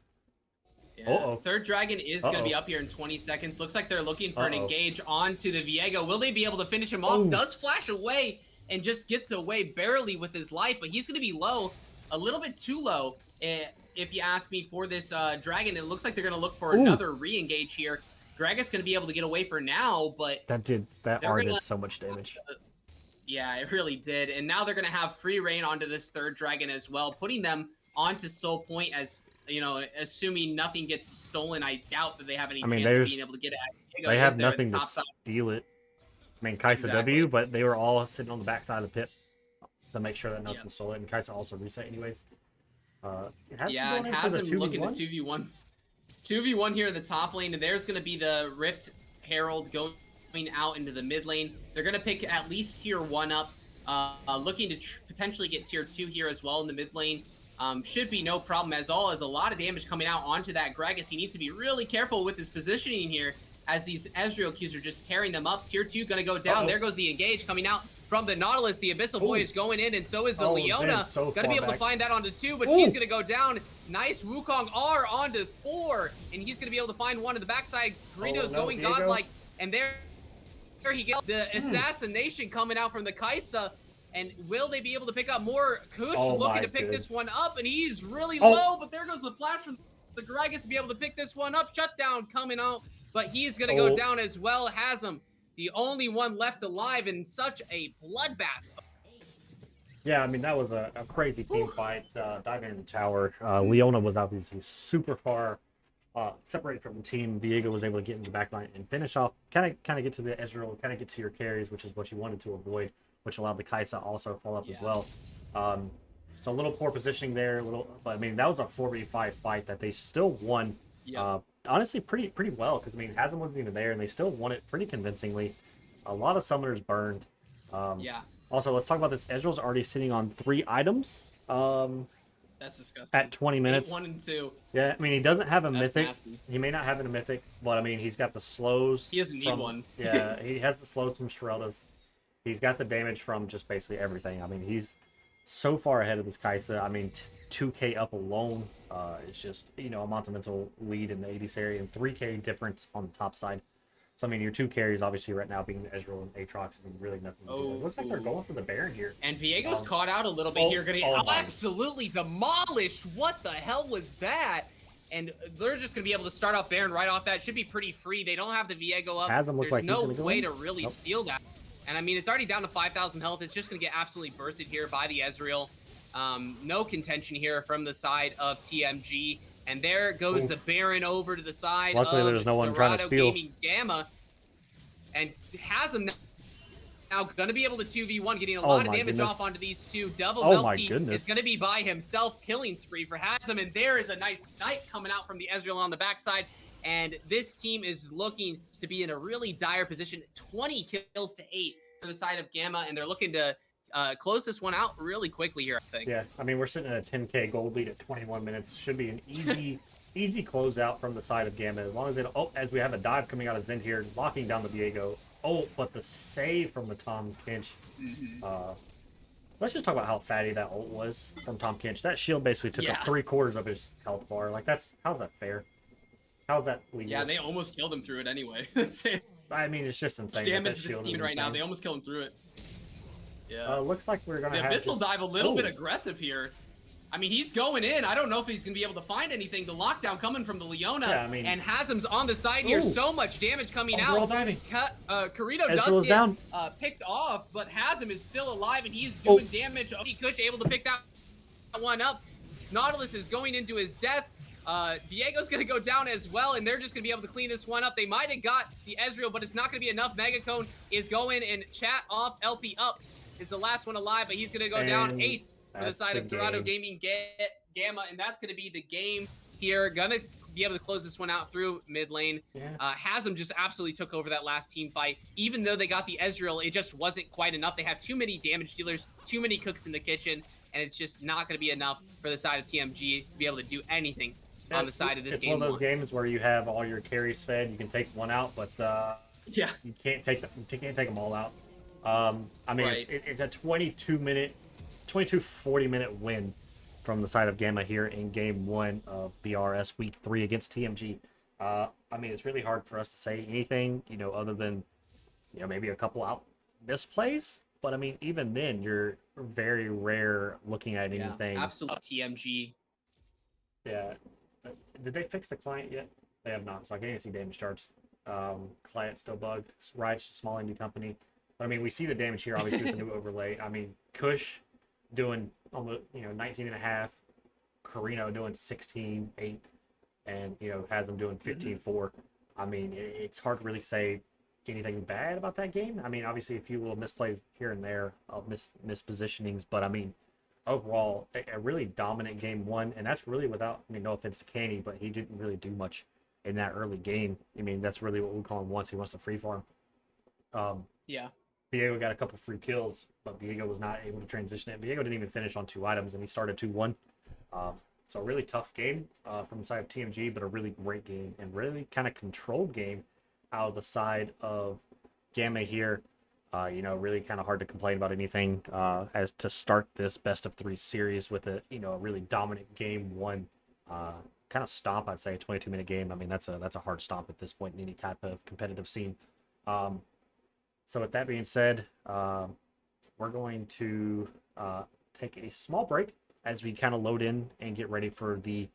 Yeah. Third Dragon is going to be up here in 20 seconds. Looks like they're looking for an engage onto the Viego. Will they be able to finish him off? Does flash away and just gets away barely with his life, but he's going to be low, a little bit too low, if you ask me, for this Dragon. It looks like they're going to look for another re-engage here. Gragas going to be able to get away for now, but... That R did so much damage. Yeah, it really did. And now they're going to have free reign onto this third Dragon as well, putting them onto Soul Point as, assuming nothing gets stolen. I doubt that they have any chance of being able to get it. They have nothing to steal it. I mean, Kai'Sa W, but they were all sitting on the backside of the pit to make sure that nothing stole it. And Kai'Sa also reset anyways. And Hazem looking to 2v1. 2v1 here in the top lane, and there's going to be the Rift Herald going out into the mid lane. They're going to pick at least tier 1 up, looking to potentially get tier 2 here as well in the mid lane. Should be no problem as all, as a lot of damage coming out onto that Gragas. He needs to be really careful with his positioning here as these Ezreal Qs are just tearing them up. Tier 2 going to go down. There goes the engage coming out from the Nautilus. The Abyssal Voyage going in, and so is the Leona. Going to be able to find that onto 2, but she's going to go down. Nice Wukong R onto 4, and he's going to be able to find one to the backside. Greedo's going godlike, and there he gets the assassination coming out from the Kai'Sa. And will they be able to pick up more? Kush looking to pick this one up, and he's really low, but there goes the flash from the Gragas to be able to pick this one up. Shutdown coming out, but he's going to go down as well. Hazem, the only one left alive in such a bloodbath. Yeah, I mean, that was a crazy team fight. Diving in the tower. Leona was obviously super far separated from the team. Viego was able to get in the back line and finish off, kind of get to the Ezreal, kind of get to your carries, which is what you wanted to avoid, which allowed the Kai'Sa also fall up as well. So a little poor positioning there, but I mean, that was a 4v5 fight that they still won. Honestly, pretty well, because I mean, Hazem wasn't even there, and they still won it pretty convincingly. A lot of summoners burned. Also, let's talk about this. Ezreal's already sitting on 3 items. That's disgusting. At 20 8, minutes. 1, and 2. Yeah, I mean, he doesn't have a That's mythic. nasty. He may not have a mythic, but I mean, he's got the slows. He doesn't need from, one. Yeah, he has the slows from Shirelda's. He's got the damage from just basically everything. I mean, he's so far ahead of this Kaisa. I mean, 2K up alone is just, a monumental lead in the 80s area and 3K difference on the top side. So, I mean, your 2 carries, obviously, right now being Ezreal and Aatrox, I mean, really nothing to do. It looks like they're going for the Baron here. And Viego's caught out a little bit here. Gonna get absolutely demolished. What the hell was that? And they're just going to be able to start off Baron right off that. Should be pretty free. They don't have the Viego up. There's like no way to really steal that. And I mean, it's already down to 5,000 health. It's just going to get absolutely bursted here by the Ezreal. No contention here from the side of TMG. And there goes the Baron over to the side Luckily, of there's no one trying to steal. Gaming Gamma. And has him now going to be able to 2v1, getting a lot of damage off onto these two. Devil Melty is going to be by himself, killing spree for Hasm. And there is a nice snipe coming out from the Ezreal on the backside. And this team is looking to be in a really dire position. 20 kills to 8 for the side of Gamma. And they're looking to close this one out really quickly here, I think. Yeah, I mean, we're sitting at a 10K gold lead at 21 minutes. Should be an easy closeout from the side of Gamma. As long as as we have a dive coming out of Zen here, locking down the Viego. Oh, but the save from the Tom Kinch. Let's just talk about how fatty that ult was from Tom Kinch. That shield basically took up 3/4 of his health bar. Like, how's that fair? How's that legal? Yeah, they almost killed him through it anyway. I mean, it's just insane. Damage to Steam right now. They almost killed him through it. Yeah. Looks like we're gonna the have Abyssal dive a little bit aggressive here. I mean, he's going in. I don't know if he's gonna be able to find anything. The lockdown coming from the Leona, and Hasm's on the side here. So much damage coming out. Carito does get picked off, but Hasm is still alive and he's doing damage. Kush able to pick that one up. Nautilus is going into his death. Viego's gonna go down as well, and they're just gonna be able to clean this one up. They might have got the Ezreal, but it's not gonna be enough. Megacone is going and chat off. LP up. It's the last one alive, but he's gonna go down. Ace for the side of Toronto Gaming Gamma, and that's gonna be the game here. Gonna be able to close this one out through mid lane. Hasm just absolutely took over that last team fight. Even though they got the Ezreal, it just wasn't quite enough. They have too many damage dealers, too many cooks in the kitchen, and it's just not gonna be enough for the side of TMG to be able to do anything on the side of this game. It's one of those games where you have all your carries fed. You can take one out, but you can't take them all out. I mean, it's a 40-minute win from the side of Gamma here in game 1 of VRS week 3 against TMG. I mean, it's really hard for us to say anything, other than, maybe a couple out misplays. But I mean, even then, you're very rare looking at anything. Absolutely, TMG. Yeah. Did they fix the client yet? They have not, so I can't even see damage charts. Client still bugged. Riot's a small indie company. But I mean, we see the damage here, obviously, with the new overlay. I mean, Kush doing almost, 19.5. Carino doing 16.8. And, has them doing 15.4. I mean, it's hard to really say anything bad about that game. I mean, obviously, a few little misplays here and there of mispositionings. But, I mean, overall, a really dominant game 1. And that's really without, no offense to Canny, but he didn't really do much in that early game. I mean, that's really what Wukong wants. He wants to free farm. Viego got a couple free kills, but Viego was not able to transition it. Viego didn't even finish on 2 items, and he started 2-1. So a really tough game from the side of TMG, but a really great game and really kind of controlled game out of the side of Gamma here. Really kind of hard to complain about anything as to start this best of 3 series with a really dominant game 1 kind of stomp. I'd say a 22-minute game. I mean, that's a hard stomp at this point in any type of competitive scene. So with that being said, we're going to take a small break as we kind of load in and get ready for the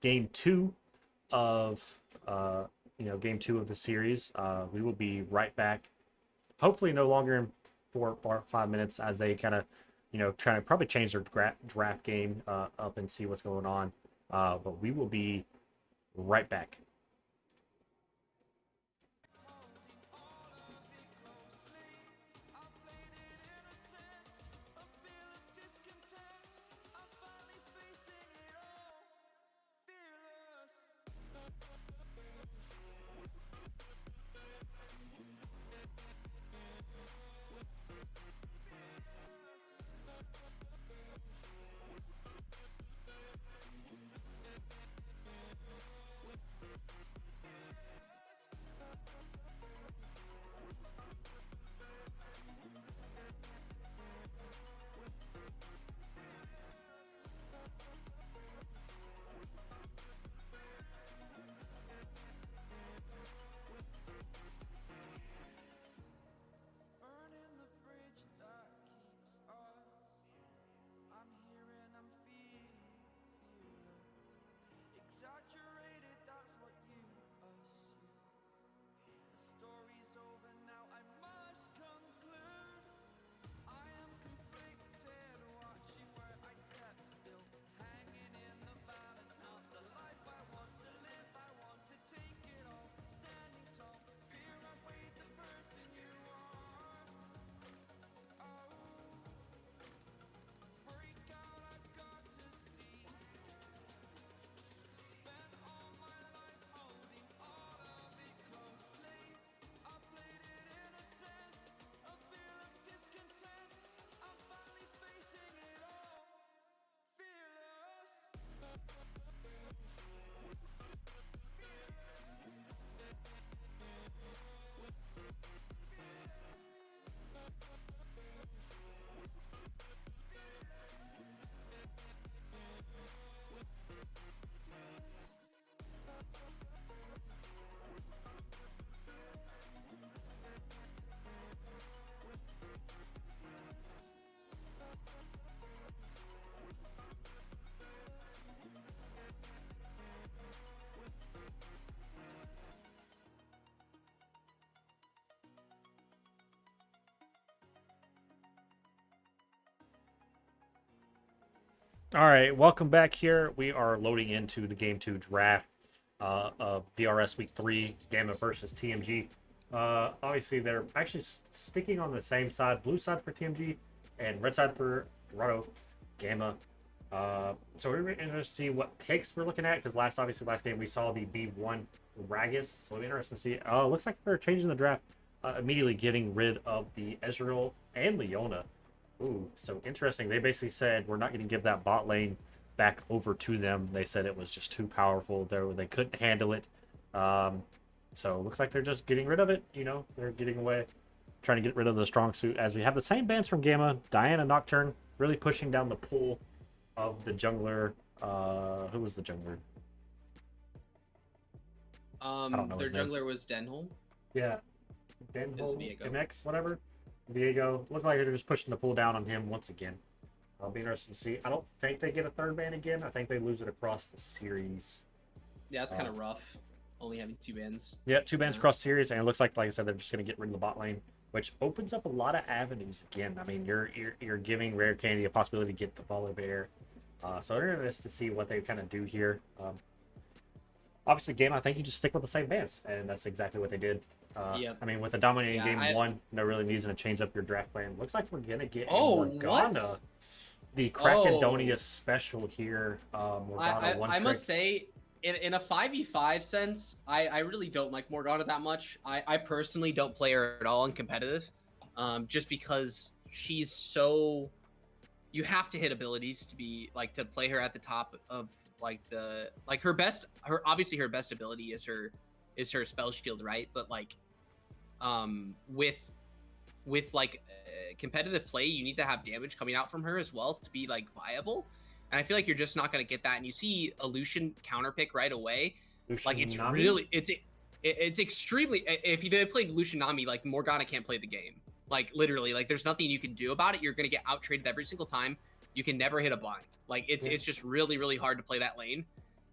game 2 of game 2 of the series. We will be right back. Hopefully, no longer in 4 or 5 minutes, as they kind of trying to probably change their draft game up and see what's going on. But we will be right back. Burning the bridge that keeps us. I'm here and I'm fearless. Exaggerated, that's what you assume. The story's over now, I must conclude. I am conflicted, watching where I step still. Hanging in the balance, not the life I want to live. I want to take it all, standing tall. Fear outweighed the person you are. Oh, break out, I've got to see. Spent all my life holding all of it closely. I played it innocent, a feel of discontent. I'm finally facing it all, fearless. All right, welcome back here. We are loading into the Game 2 draft of VRS Week 3, Gamma versus TMG. Obviously, they're actually sticking on the same side, blue side for TMG and red side for Dorado, Gamma. So we're interested to see what picks we're looking at, because last game we saw the B1 Ragus. So we're interested to see. Oh, looks like they're changing the draft, immediately getting rid of the Ezreal and Leona. Ooh, so interesting. They basically said we're not going to give that bot lane back over to them. They said it was just too powerful. They couldn't handle it. So it looks like they're just getting rid of it. You know, they're getting away, trying to get rid of the strong suit. As we have the same bans from Gamma, Diana, Nocturne, really pushing down the pool of the jungler. Who was the jungler? I don't know Their his name. jungler was Denholm. Yeah, Viego. MX, whatever. Viego. Look like they're just pushing the pool down on him once again. I'll be interested to see. I don't think they get a third ban again. I think they lose it across the series. Yeah, it's kind of rough. Only having 2 bans. Yeah, 2 bans across series, and it looks like I said, they're just going to get rid of the bot lane, which opens up a lot of avenues again. I mean, you're giving Rare Candy a possibility to get the Follow Bear. So we're interested to see what they kind of do here. Obviously, game, I think you just stick with the same bans, and that's exactly what they did. Yep. I mean, with the dominating Yeah, game 1, no really reason to change up your draft plan. Looks like we're going to get Oh, Morgana. what? The Krakendonia special here. Morgana I must say, in a 5v5 sense, I really don't like Morgana that much. I personally don't play her at all in competitive, just because she's so... You have to hit abilities to be like to play her at the top of like the her best. Obviously her best ability is her spell shield, right? But like with like competitive play, you need to have damage coming out from her as well to be like viable. And I feel like you're just not going to get that. And you see a Lucian counter pick right away. Like it's Nami? really it's extremely. If you played Lucian Nami, like Morgana can't play the game. Like literally, like there's nothing you can do about it. You're going to get out traded every single time. You can never hit a bind. Like it's just really hard to play that lane.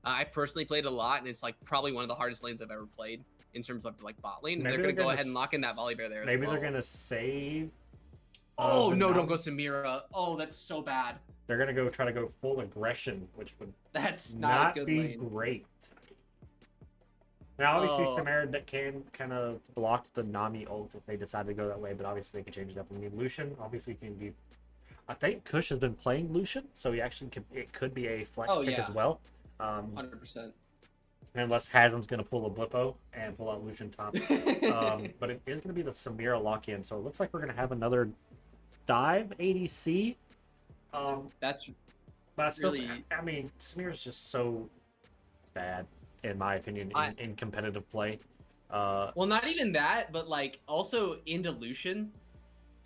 I've personally played it a lot, and it's like probably one of the hardest lanes I've ever played in terms of like bot lane. And they're going to go ahead and lock in that volley bear there. Maybe as well. they're going to save. Oh no! Don't go Samira. Oh, that's so bad. They're going to try to go full aggression, which would That's not a good be lane. Great. Now, obviously, Samara that can kind of block the Nami ult if they decide to go that way, but obviously they can change it up. I mean, Lucian obviously can be. I think Kush has been playing Lucian, so he actually it could be a flex pick as well. 100%. Unless Hasm's going to pull a Blippo and pull out Lucian top. But it is going to be the Samira lock-in, so it looks like we're going to have another dive ADC. That's but still, really... I mean, Samira's just so bad, in my opinion, in competitive play. Well, not even that, but like also into Lucian,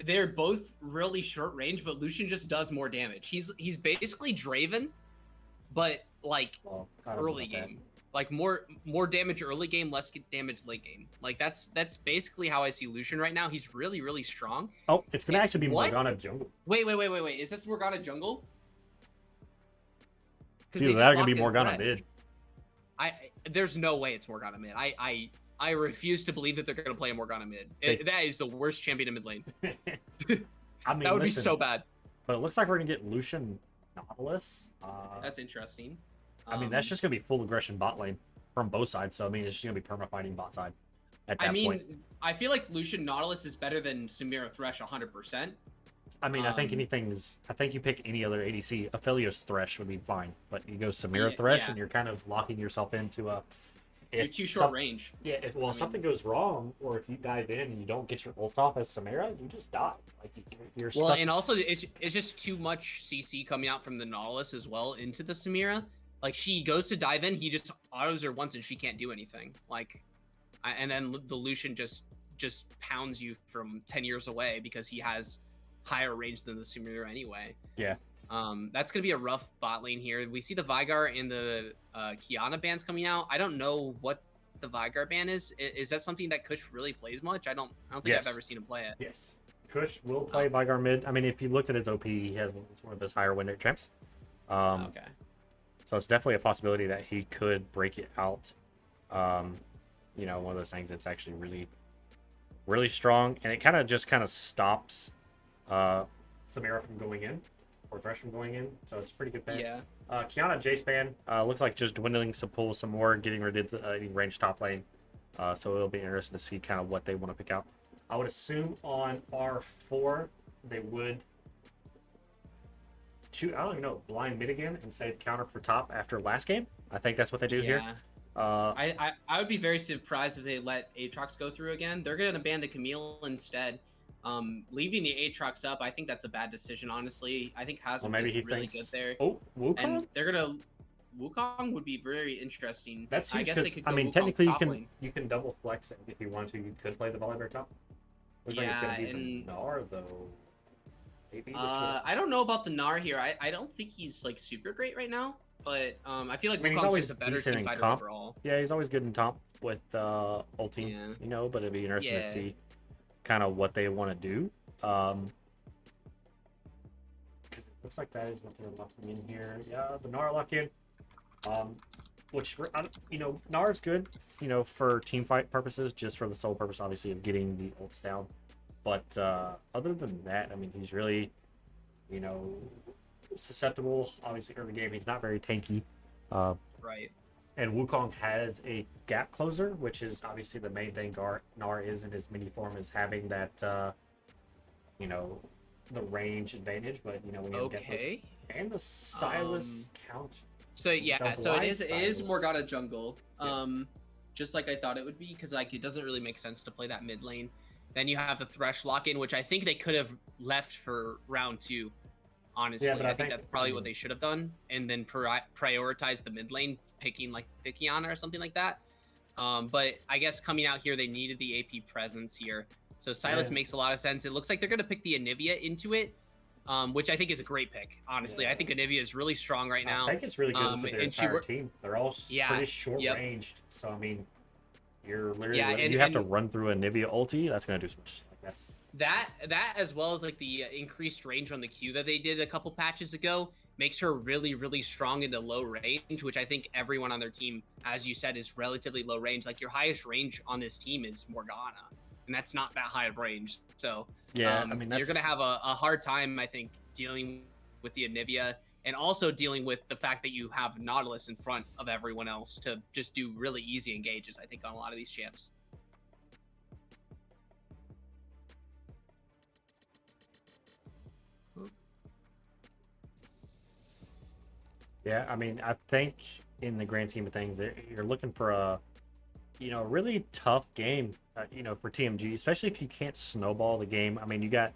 they're both really short range, but Lucian just does more damage. He's basically Draven but like Well, I don't know early about that. game. Like more damage early game, less damage late game. Like that's basically how I see Lucian right now. He's really strong. Oh, it's gonna actually be What? Morgana jungle. Wait. Is this Morgana jungle? It's Because they either that just or gonna be locked in Morgana Thresh. mid. There's no way it's Morgana mid. I refuse to believe that they're gonna play a Morgana mid. That is the worst champion in mid lane. I mean, That would be listen, so bad. but it looks like we're gonna get Lucian Nautilus. That's interesting. I mean, that's just gonna be full aggression bot lane from both sides. So I mean, it's just gonna be perma fighting bot side at that point. I feel like Lucian Nautilus is better than Samira Thresh 100%. I mean, I think I think you pick any other ADC. Aphelios Thresh would be fine, but you go Samira Thresh, and you're kind of locking yourself into a. You're too short range. Yeah, if something goes wrong, or if you dive in and you don't get your ult off as Samira, you just die. Like you're well, stuck. and also it's just too much CC coming out from the Nautilus as well into the Samira. Like she goes to dive in, he just autos her once and she can't do anything. Like, and then the Lucian just pounds you from 10 years away because he has higher range than the Samira anyway. Yeah. That's gonna be a rough bot lane here. We see the Vygar and the Kiana bans coming out. I don't know what the Vygar ban is. Is that something that Kush really plays much? I don't think I've ever seen him play it. Yes. Kush will play Vygar mid. I mean, if you looked at his OP, he has one of those higher win rate champs. Okay. So it's definitely a possibility that he could break it out. You know, one of those things that's actually really strong, and it kind of stops Samira from going in, or Thresh from going in. So it's a pretty good ban. Yeah. Kiana Jace ban looks like just dwindling some pulls some more, getting rid of the range top lane. So it'll be interesting to see kind of what they want to pick out. I would assume on R4 they would shoot, I don't even know, blind mid again and save counter for top after last game. I think that's what they do here. I would be very surprised if they let Aatrox go through again. They're gonna ban the Camille instead. Leaving the Aatrox up, I think that's a bad decision, honestly. I think Hazard maybe he really thinks, good there. Oh, Wukong? And they're gonna Wukong would be very interesting. That's huge. I guess they could go I mean, Wukong technically top lane. you can double flex it if you want to. You could play the Volibear top. Looks like it's gonna be the Gnar though. Maybe. I don't know about the Gnar here. I don't think he's like super great right now, but I feel like he's Wukong's always just a better decent team in fighter comp. overall. Yeah, he's always good in top with ulti, you know, but it'd be interesting to see kind of what they want to do. Because it looks like that is what they're locking in here. Yeah, the Gnar lock in. Which, you know, Gnar is good, you know, for team fight purposes, just for the sole purpose, obviously, of getting the ults down. But other than that, I mean, he's really, you know, susceptible. Obviously, early game, he's not very tanky. Right. And Wukong has a gap closer, which is obviously the main thing Gnar is in his mini form, is having that, you know, the range advantage. But, you know, when you have gap closer. And the Silas count. So yeah, so it is Morgana jungle. Just like I thought it would be, because like it doesn't really make sense to play that mid lane. Then you have the Thresh lock in, which I think they could have left for round 2. Honestly, yeah, but I think that's probably what they should have done, and then prioritize the mid lane, picking like the Kiana or something like that. But I guess coming out here, they needed the AP presence here, so Silas makes a lot of sense. It looks like they're gonna pick the Anivia into it, which I think is a great pick. Honestly, I think Anivia is really strong right now. I think it's really good for their entire team. They're all pretty short ranged, so I mean, you're literally you have to run through a Anivia ulti. That's gonna do so much. Like that's that as well as like the increased range on the Q that they did a couple patches ago makes her really strong into low range, which I think everyone on their team, as you said, is relatively low range. Like your highest range on this team is Morgana, and that's not that high of range. So yeah, I mean, you're gonna have a hard time, I think, dealing with the Anivia, and also dealing with the fact that you have Nautilus in front of everyone else to just do really easy engages, I think, on a lot of these champs. Yeah, I mean, I think in the grand scheme of things, you're looking for a, you know, really tough game, you know, for TMG, especially if you can't snowball the game. I mean, you got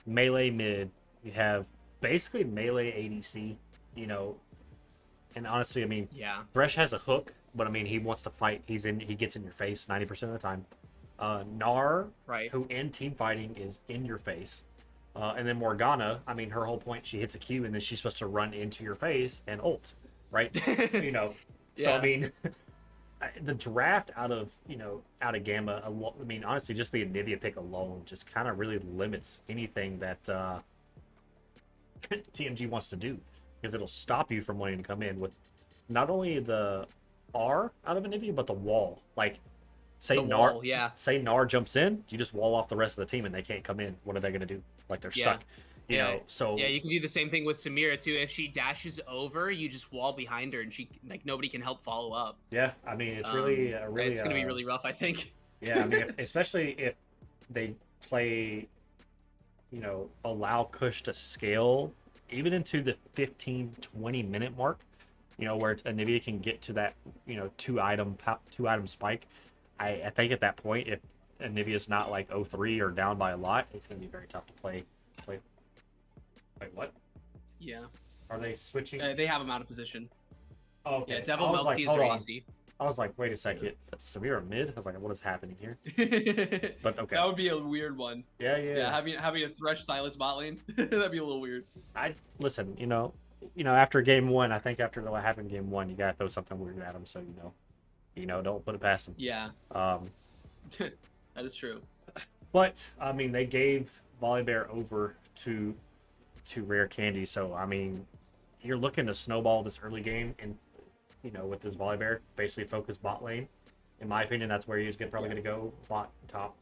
melee mid, you have basically melee ADC, you know, and honestly, I mean, Thresh has a hook, but I mean, he wants to fight. He gets in your face 90% of the time. Gnar, who in team fighting is in your face. And then Morgana, I mean, her whole point, she hits a Q and then she's supposed to run into your face and ult. right? You know, so I Yeah. mean, the draft out of out of Gamma, I mean, honestly, just the Anivia pick alone just kind of really limits anything that TMG wants to do because it'll stop you from wanting to come in with not only the R out of Anivia but the wall. Like, The wall, yeah. Say Nar jumps in, you just wall off the rest of the team and they can't come in. What are they gonna do? Like they're Yeah. stuck, Yeah. Yeah, So you can do the same thing with Samira too. If she dashes over, you just wall behind her and she like nobody can help follow up. yeah, I mean, it's really, It's gonna be really rough, I think. yeah. I mean, especially if they play, allow Kush to scale even into the 15-20 minute mark, where Anivia can get to that, two item spike. I think at that point, if Anivia's not like 0-3 or down by a lot, it's going to be very tough to play. Wait, what? Yeah. Are they switching? They have him out of position. Oh, okay. Yeah, Devil I was like, Melty is hold their on. ADC. I was like, wait a second. Samira mid? I was like, what is happening here? But okay. That would be a weird one. Yeah. Yeah, having a Thresh Silas bot lane. That'd be a little weird. I listen, after game one, I think after what happened in game one, you gotta throw something weird at them, so don't put it past them. Yeah. That is true. But I mean, they gave Volibear over to Rare Candy, so I mean, you're looking to snowball this early game, and with this Volibear, basically focus bot lane. In my opinion, that's where he's probably going to go bot top.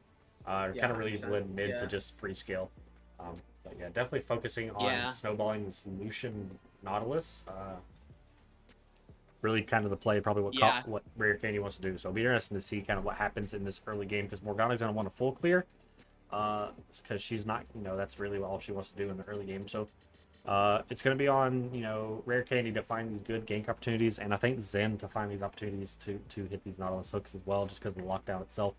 Kind of really blend mid to just free scale. But yeah, definitely focusing on snowballing this Lucian Nautilus. Really kind of the play, probably what Rare Candy wants to do. So it'll be interesting to see kind of what happens in this early game because Morgana's going to want a full clear. Because she's not, that's really all she wants to do in the early game. So it's going to be on, Rare Candy to find these good gank opportunities, and I think Zen to find these opportunities to hit these Nautilus hooks as well, just because of the lockdown itself.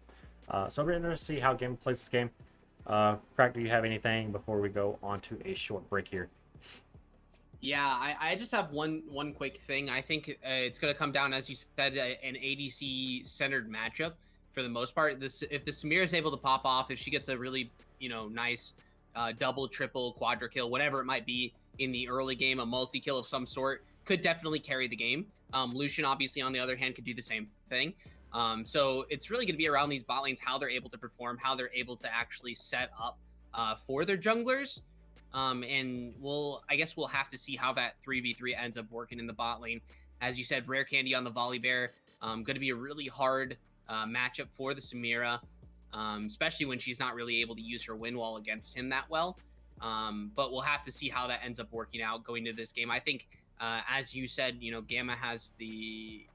So we're interested to see how Game plays this game. Crack, do you have anything before we go on to a short break here? Yeah, I just have one quick thing. I think it's going to come down, as you said, an ADC centered matchup for the most part. If the Samira is able to pop off, if she gets a really nice double, triple, quadra kill, whatever it might be in the early game, a multi kill of some sort, could definitely carry the game. Lucian, obviously, on the other hand, could do the same thing. So it's really going to be around these bot lanes, how they're able to perform, how they're able to actually set up for their junglers. And I guess we'll have to see how that 3v3 ends up working in the bot lane. As you said, Rare Candy on the Volibear, going to be a really hard matchup for the Samira, especially when she's not really able to use her win wall against him that well. But we'll have to see how that ends up working out going into this game. I think, as you said, Gamma has the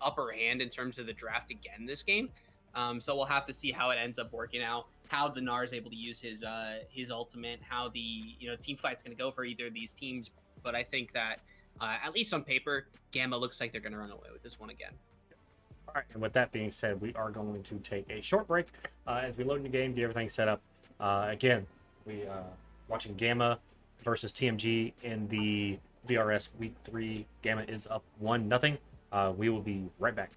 upper hand in terms of the draft again this game. So we'll have to see how it ends up working out, how the Gnar is able to use his ultimate, how the team fight's going to go for either of these teams. But I think that at least on paper, Gamma looks like they're going to run away with this one again. All right, and with that being said, we are going to take a short break as we load in the game, get everything set up. Again, we watching Gamma versus TMG in the VRS Week 3. Gamma is up 1-0. We will be right back.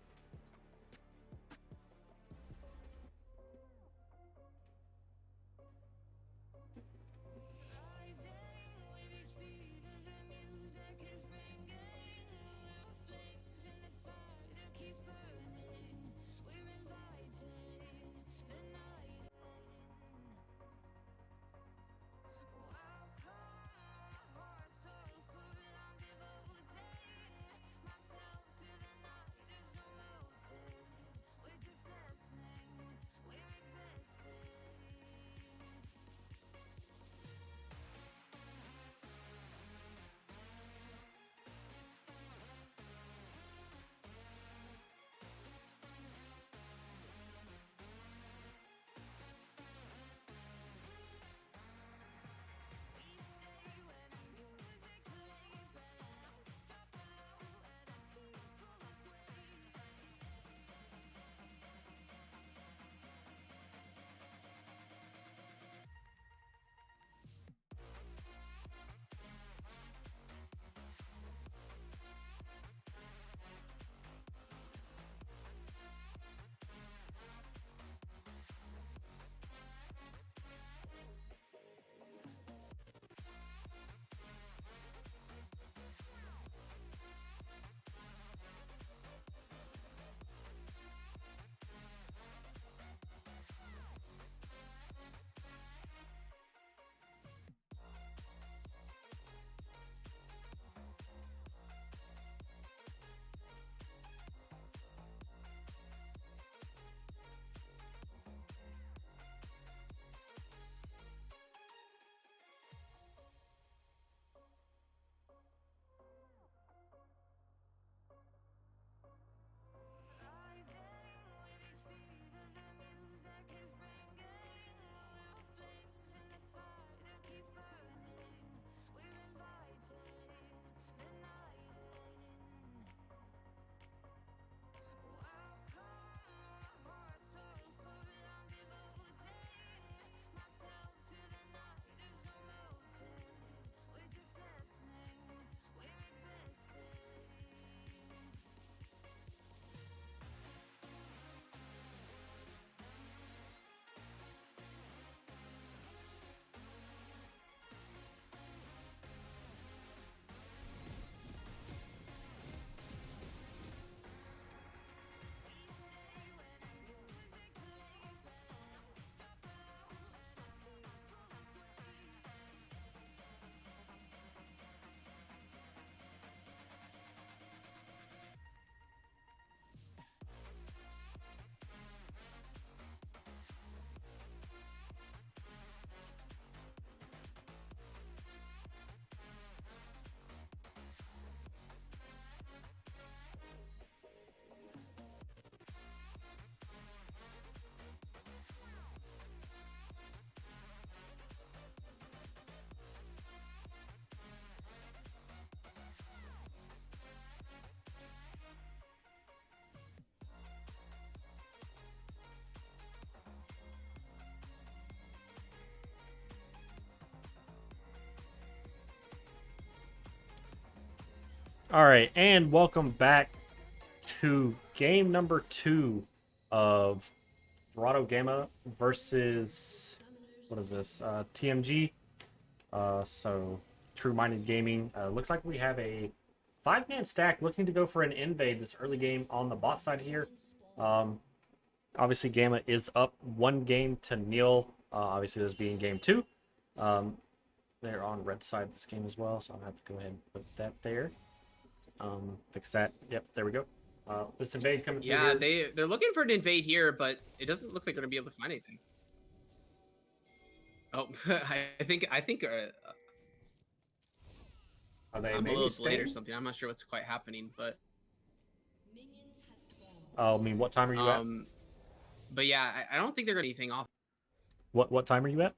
All right, and welcome back to game number 2 of Dorado Gamma versus what is this? TMG. So True Minded Gaming. Looks like we have a 5-man stack looking to go for an invade this early game on the bot side here. Obviously, Gamma is up 1-0. Obviously, this being game 2. They're on red side of this game as well, so I'll have to go ahead and put that there. Fix that. Yep, there we go. This invade coming through Yeah, here. they're looking for an invade here, but it doesn't look like they're gonna be able to find anything. Oh, I think Are they I'm a maybe little delayed or staying? something. I'm not sure what's quite happening, but Oh, I mean, what time are you at? but yeah, I don't think they're gonna do anything off. What time are you at?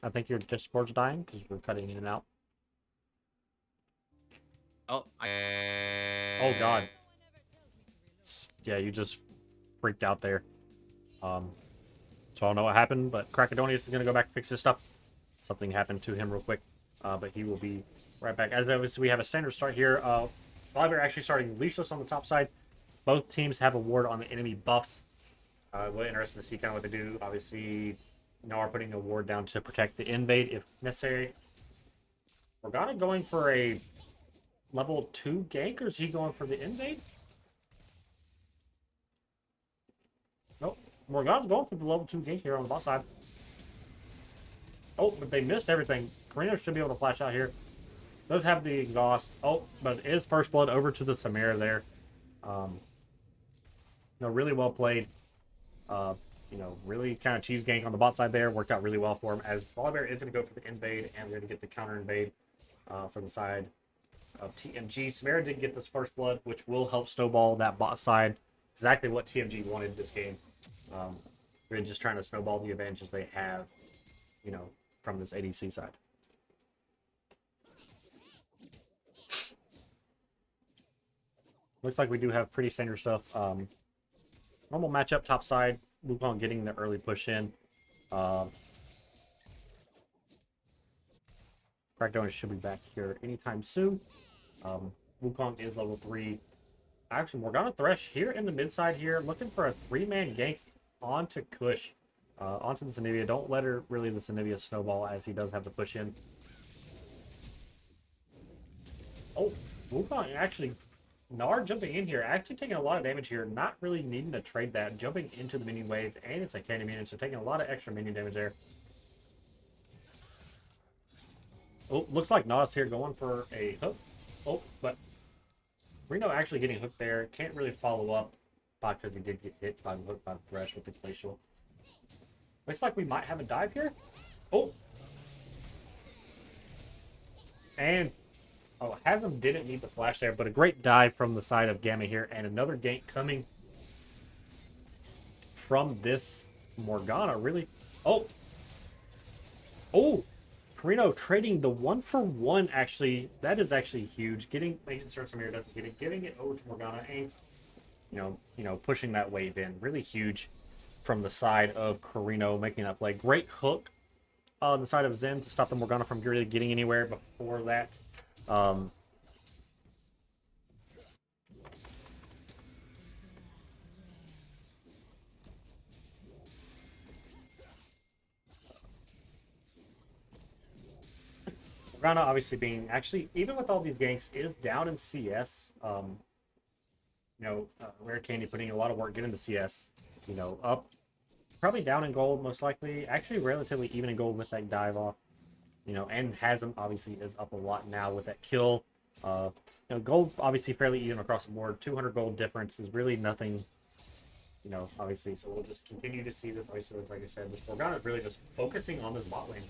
I think your Discord's dying because we're cutting in and out. Oh, Oh God. Yeah, you just freaked out there. So I don't know what happened, but Krakadonius is gonna go back and fix his stuff. Something happened to him real quick, but he will be right back. As always, we have a standard start here. Vladimir actually starting Leashless on the top side. Both teams have a ward on the enemy buffs. We're interested to see kind of what they do. Obviously, now we're putting a ward down to protect the invade if necessary. Morgana going for a level 2 gank, or is he going for the invade? Nope. Morgana's going for the level 2 gank here on the bot side. Oh, but they missed everything. Karina should be able to flash out here. Does have the exhaust. Oh, but it is first blood over to the Samira there. Really well played. Really kind of cheese gank on the bot side there. Worked out really well for him, as Vladimir is going to go for the invade, and we're going to get the counter invade for the side of TMG. Samira did get this first blood, which will help snowball that bot side. Exactly what TMG wanted this game. They're just trying to snowball the advantages they have, from this ADC side. Looks like we do have pretty standard stuff. Normal matchup top side. Wukong getting the early push in. Crackdown should be back here anytime soon. Wukong is level 3. Actually, Morgana Thresh here in the mid side here, looking for a 3-man gank onto Kush. Onto the Zenivia. Don't let her really the Zenivia snowball, as he does have to push in. Oh, Wukong actually, Gnar jumping in here, actually taking a lot of damage here, not really needing to trade that, jumping into the minion wave, and it's a candy minion, so taking a lot of extra minion damage there. Oh, looks like Nas here going for a hook. Oh, but Reno actually getting hooked there. Can't really follow up because he did get hit by the hook by the Thresh with the Glacial. Looks like we might have a dive here. Oh. And, Hasm didn't need the flash there, but a great dive from the side of Gamma here. And another gank coming from this Morgana. Really. Oh. Oh. Carino trading the 1-for-1, actually. That is actually huge. Making sure Samir doesn't get it. Giving it over to Morgana and, pushing that wave in. Really huge from the side of Carino, making that play. Great hook on the side of Zen to stop the Morgana from really getting anywhere before that. Morgana obviously being, actually, even with all these ganks, is down in CS. Rare Candy putting a lot of work getting the CS. Up. Probably down in gold, most likely. Actually, relatively even in gold with that dive off. And Hasm obviously is up a lot now with that kill. Gold obviously fairly even across the board. 200 gold difference is really nothing, obviously. So we'll just continue to see this. Obviously, like I said, this Morgana is really just focusing on this bot lane.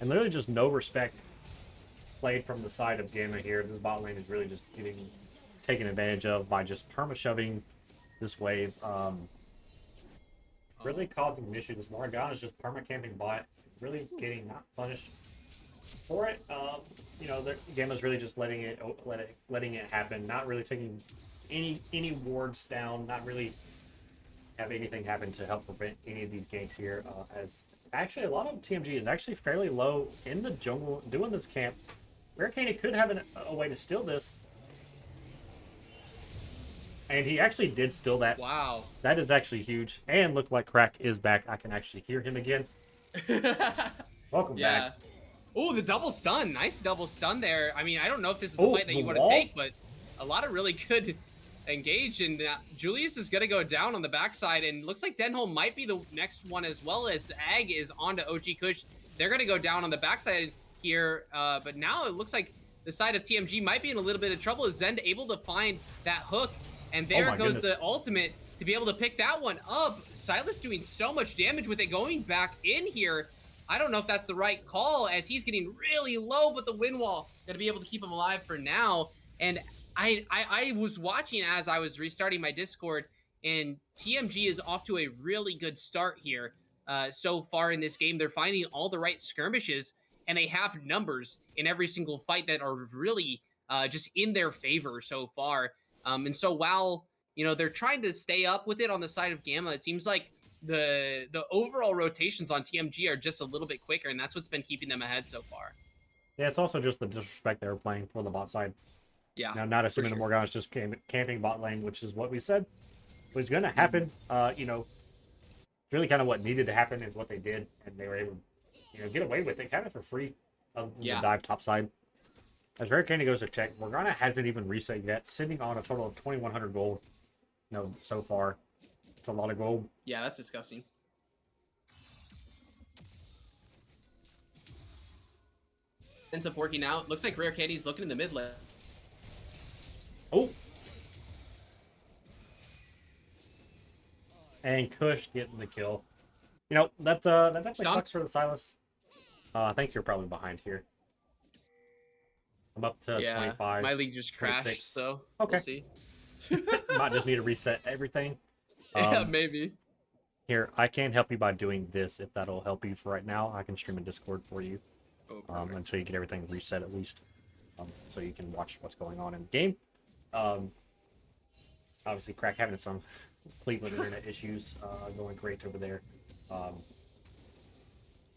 And literally just no respect played from the side of Gamma here. This bot lane is really just getting taken advantage of by just perma-shoving this wave. Really causing an issue. This Morgana is just perma-camping bot, really getting not punished for it. Gamma's really just letting it happen, not really taking any wards down, not really have anything happen to help prevent any of these ganks here. As actually a lot of TMG is actually fairly low in the jungle doing this camp. Rare Candy could have a way to steal this. And he actually did steal that. Wow. That is actually huge. And look like Crack is back. I can actually hear him again. Welcome back. Oh, the double stun. Nice double stun there. I mean, I don't know if this is the fight that you want to take, but a lot of really good engage. And Julius is going to go down on the backside. And looks like Denholm might be the next one as well, as the Ag is onto OG Kush. They're going to go down on the backside here. But now it looks like the side of TMG might be in a little bit of trouble. Is Zend able to find that hook? And there goes the ultimate to be able to pick that one up. Silas doing so much damage with it going back in here. I don't know if that's the right call, as he's getting really low, but the wind wall going to be able to keep him alive for now. And I was watching as I was restarting my Discord, and TMG is off to a really good start here so far in this game. They're finding all the right skirmishes, and they have numbers in every single fight that are really just in their favor so far. And so while, you know, they're trying to stay up with it on the side of Gamma, it seems like the overall rotations on TMG are just a little bit quicker, and that's what's been keeping them ahead so far. Yeah, it's also just the disrespect they were playing for the bot side. Yeah. Now, not assuming the Morgana's just camping bot lane, which is what we said was going to happen. You know, really kind of what needed to happen is what they did, and they were able to, you know, get away with it kind of for free of the dive top side. As Rare Candy goes to check, Morgana hasn't even reset yet, sitting on a total of 2,100 gold. You know, so far. It's a lot of gold. Yeah, that's disgusting. Ends up working out. Looks like Rare Candy's looking in the mid lane. Oh. And Kush getting the kill. You know, that definitely sucks for the Silas. I think you're probably behind here. I'm up to 25. My league just crashed, 26. so okay. We'll see. Might just need to reset everything. Yeah, maybe. Here, I can help you by doing this if that'll help you for right now. I can stream in Discord for you until you get everything reset at least, so you can watch what's going on in the game. Obviously, Crack having some Cleveland internet issues, going great over there.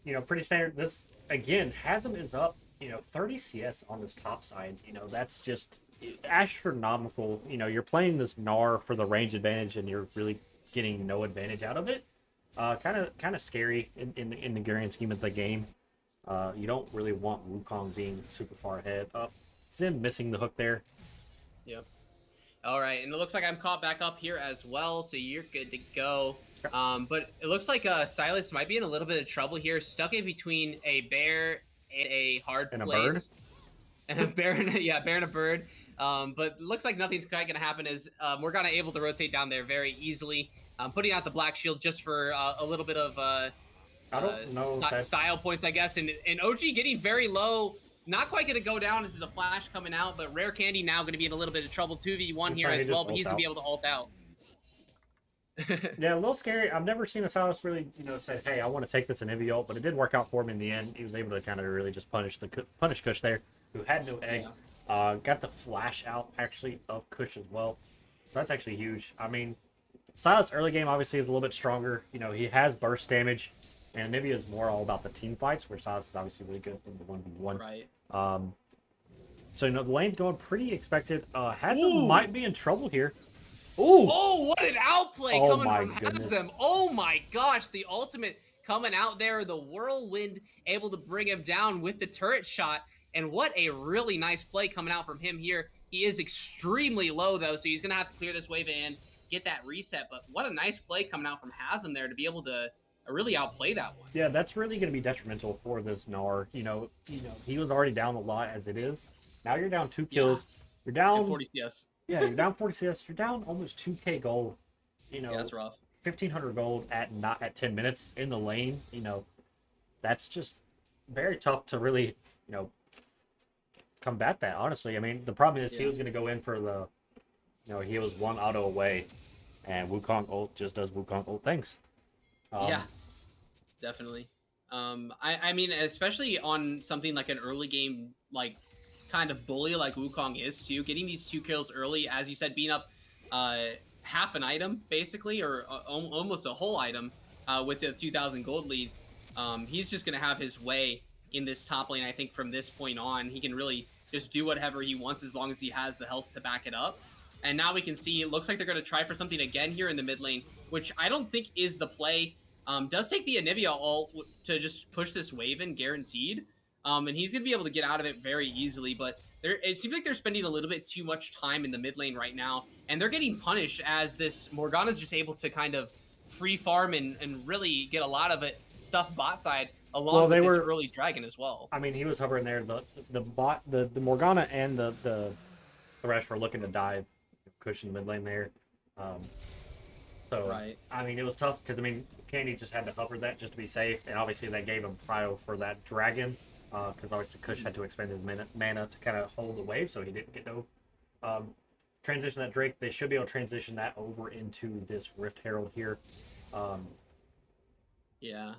You know, pretty standard. This again, Hasm is up. You know, 30 CS on this top side. You know, that's just astronomical. You know, you're playing this Gnar for the range advantage, and you're really getting no advantage out of it. Kind of scary in the grand scheme of the game. You don't really want Wukong being super far ahead. Zim missing the hook there. Yep. All right, and it looks like I'm caught back up here as well, so you're good to go. But it looks like Silas might be in a little bit of trouble here, stuck in between a bear and a hard place. And a bear and a bird. But looks like nothing's quite going to happen, as Morgana able to rotate down there very easily, putting out the black shield just for a little bit of I don't know style points, I guess. And OG getting very low, not quite going to go down. This is a flash coming out, but Rare Candy now going to be in a little bit of trouble. 2v1 here as well, but he's going to be able to ult out. Yeah, a little scary. I've never seen a Silas really, you know, say, "Hey, I want to take this in Eevee ult," but it did work out for him in the end. He was able to kind of really just punish Kush there, who had no egg. Yeah. Got the flash out actually of Kush as well, so that's actually huge. I mean, Silas early game obviously is a little bit stronger. You know, he has burst damage, and Eevee is more all about the team fights, where Silas is obviously really good in the 1v1. Right. So you know the lane's going pretty expected. Hasm might be in trouble here. Ooh. Oh, what an outplay coming from goodness. Hasm. Oh my gosh, the ultimate coming out there, the whirlwind able to bring him down with the turret shot. And what a really nice play coming out from him here. He is extremely low though, so he's going to have to clear this wave and get that reset. But what a nice play coming out from Hasm there to be able to really outplay that one. Yeah, that's really going to be detrimental for this Gnar. You know, he was already down a lot as it is. Now you're down 2 kills. Yeah. You're down 40 CS. Yeah, you're down 40 CS. You're down almost 2k gold. You know, that's rough. 1,500 gold at 10 minutes in the lane. You know, that's just very tough to really, you know, combat that. Honestly, I mean, the problem is he was going to go in for the, you know, he was one auto away, and Wukong ult just does Wukong ult things. Yeah, definitely. I mean, especially on something like an early game, like kind of bully like Wukong is too, getting these 2 kills early, as you said, being up half an item basically, or almost a whole item with the 2,000 gold lead. He's just gonna have his way in this top lane. I think from this point on, he can really just do whatever he wants as long as he has the health to back it up. And now we can see it looks like they're gonna try for something again here in the mid lane, which I don't think is the play. Does take the Anivia ult to just push this wave in guaranteed. And he's going to be able to get out of it very easily. But it seems like they're spending a little bit too much time in the mid lane right now. And they're getting punished as this Morgana's just able to kind of free farm and really get a lot of it stuff bot side along with this early dragon as well. I mean, he was hovering there. The Morgana and the Thresh were looking to dive, cushion mid lane there. So, right. I mean, it was tough because, I mean, Candy just had to hover that just to be safe. And obviously that gave him prio for that dragon because obviously Kush had to expend his mana to kind of hold the wave, so he didn't get no transition that Drake. They should be able to transition that over into this Rift Herald here. Yeah.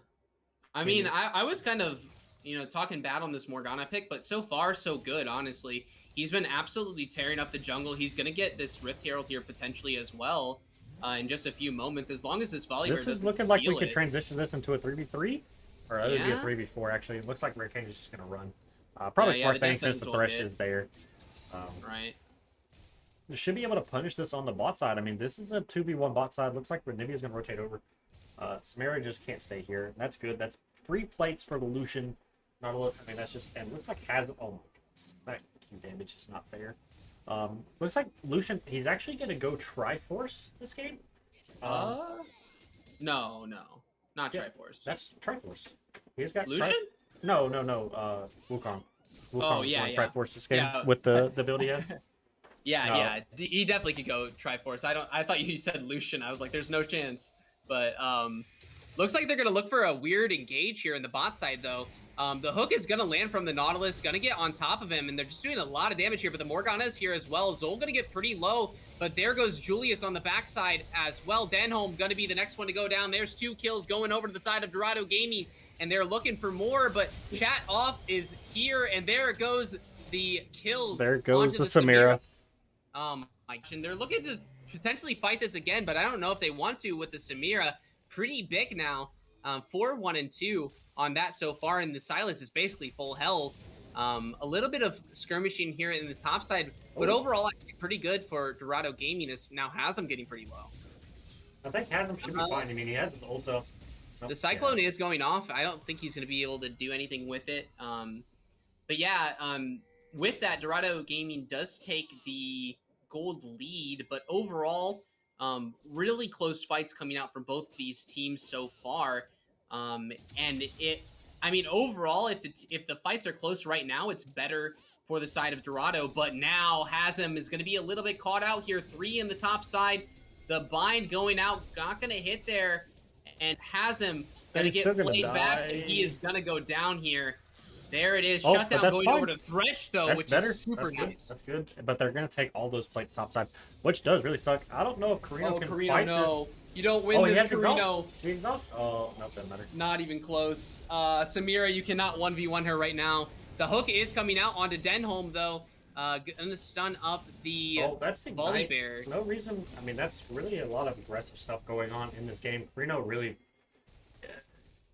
I mean, I was kind of, talking bad on this Morgana pick, but so far so good, honestly. He's been absolutely tearing up the jungle. He's going to get this Rift Herald here potentially as well. In just a few moments, as long as this Volibear doesn't steal it. This is looking like we could transition this into a 3v3, or it would be a 3v4 actually. It looks like Rare Candy's just gonna run. Probably smart thing since the Thresh is there. Right. They should be able to punish this on the bot side. I mean, this is a 2v1 bot side. Looks like Nivea's gonna rotate over. Samira just can't stay here. That's good. That's 3 plates for the Lucian Nautilus. I mean, that's just, and looks like has. Oh my goodness, that Q damage is not fair. Looks like Lucian, he's actually going to go Triforce this game. No, not Triforce. That's Triforce. He's got Lucian? No, Wukong. Wukong Triforce this game with the build he has. Yeah, he definitely could go Triforce. I thought you said Lucian. I was like, there's no chance. But looks like they're going to look for a weird engage here in the bot side, though. The hook is going to land from the Nautilus, going to get on top of him, and they're just doing a lot of damage here, but the Morgana is here as well. Zol going to get pretty low, but there goes Julius on the backside as well. Denholm going to be the next one to go down. There's 2 kills going over to the side of Dorado Gaming, and they're looking for more, but Chat Off is here, and there goes the kills. There goes the Samira. And they're looking to potentially fight this again, but I don't know if they want to with the Samira. Pretty big now, 4-1-2. On that so far, and the Silas is basically full health. A little bit of skirmishing here in the top side, but overall, I think pretty good for Dorado Gaming. Is now Hasm getting pretty low. I think Hasm should be fine. I mean, he has his ult up. The Cyclone is going off. I don't think he's going to be able to do anything with it. But yeah, with that, Dorado Gaming does take the gold lead, but overall, really close fights coming out from both these teams so far. Overall, if the fights are close right now, it's better for the side of Dorado. But now Hasm is going to be a little bit caught out here. 3 in the top side. The bind going out, not going to hit there. And Hasm going to get flayed back, and he is going to go down here. There it is. Shutdown going over to Thresh, though, which is super nice. That's good. But they're going to take all those plates top side, which does really suck. I don't know if Carino can fight this. You don't win this, Carino. The exhaust? Oh, no, doesn't matter. Not even close. Samira, you cannot 1v1 her right now. The hook is coming out onto Denholm, though. Gonna stun up the Volibear. No reason. I mean, that's really a lot of aggressive stuff going on in this game. Carino really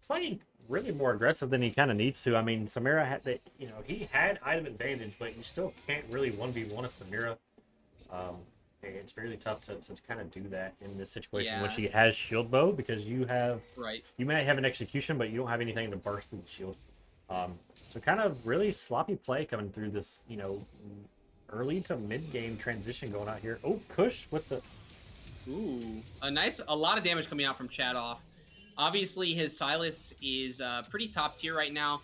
playing really more aggressive than he kind of needs to. I mean, Samira had the, he had item advantage, but you still can't really 1v1 a Samira. It's really tough to kind of do that in this situation when she has shield bow, because you may have an execution, but you don't have anything to burst through the shield. So kind of really sloppy play coming through this, early to mid game transition going out here. Oh, Kush with the a lot of damage coming out from Chat Off. Obviously, his Silas is pretty top tier right now.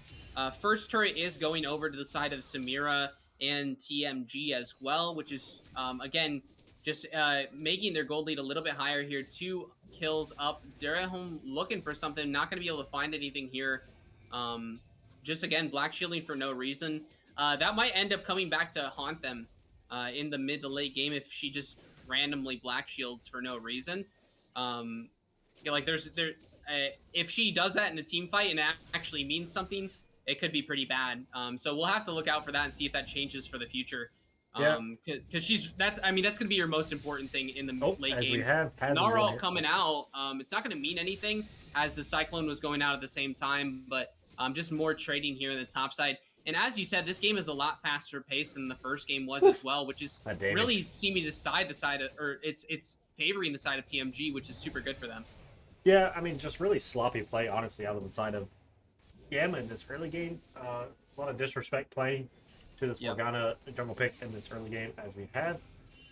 First turret is going over to the side of Samira and TMG as well, which is again just making their gold lead a little bit higher here. 2 kills up. Derehome looking for something. Not going to be able to find anything here. Just, again, black shielding for no reason. That might end up coming back to haunt them in the mid to late game if she just randomly black shields for no reason. If she does that in a team fight and it actually means something, it could be pretty bad. So we'll have to look out for that and see if that changes for the future. Yeah. Because I mean, that's going to be your most important thing in the Oh, late as we game. have Hasm going Gnarl here. coming out, it's not going to mean anything as the Cyclone was going out at the same time, but just more trading here in the top side. And as you said, this game is a lot faster paced than the first game was as well, which is That damage. really seeming to the side of, or it's favoring the side of TMG, which is super good for them. Yeah, I mean, just really sloppy play, honestly, out of the side of Gamma in this early game. A lot of disrespect playing to this Yep. Morgana jungle pick in this early game, as we have.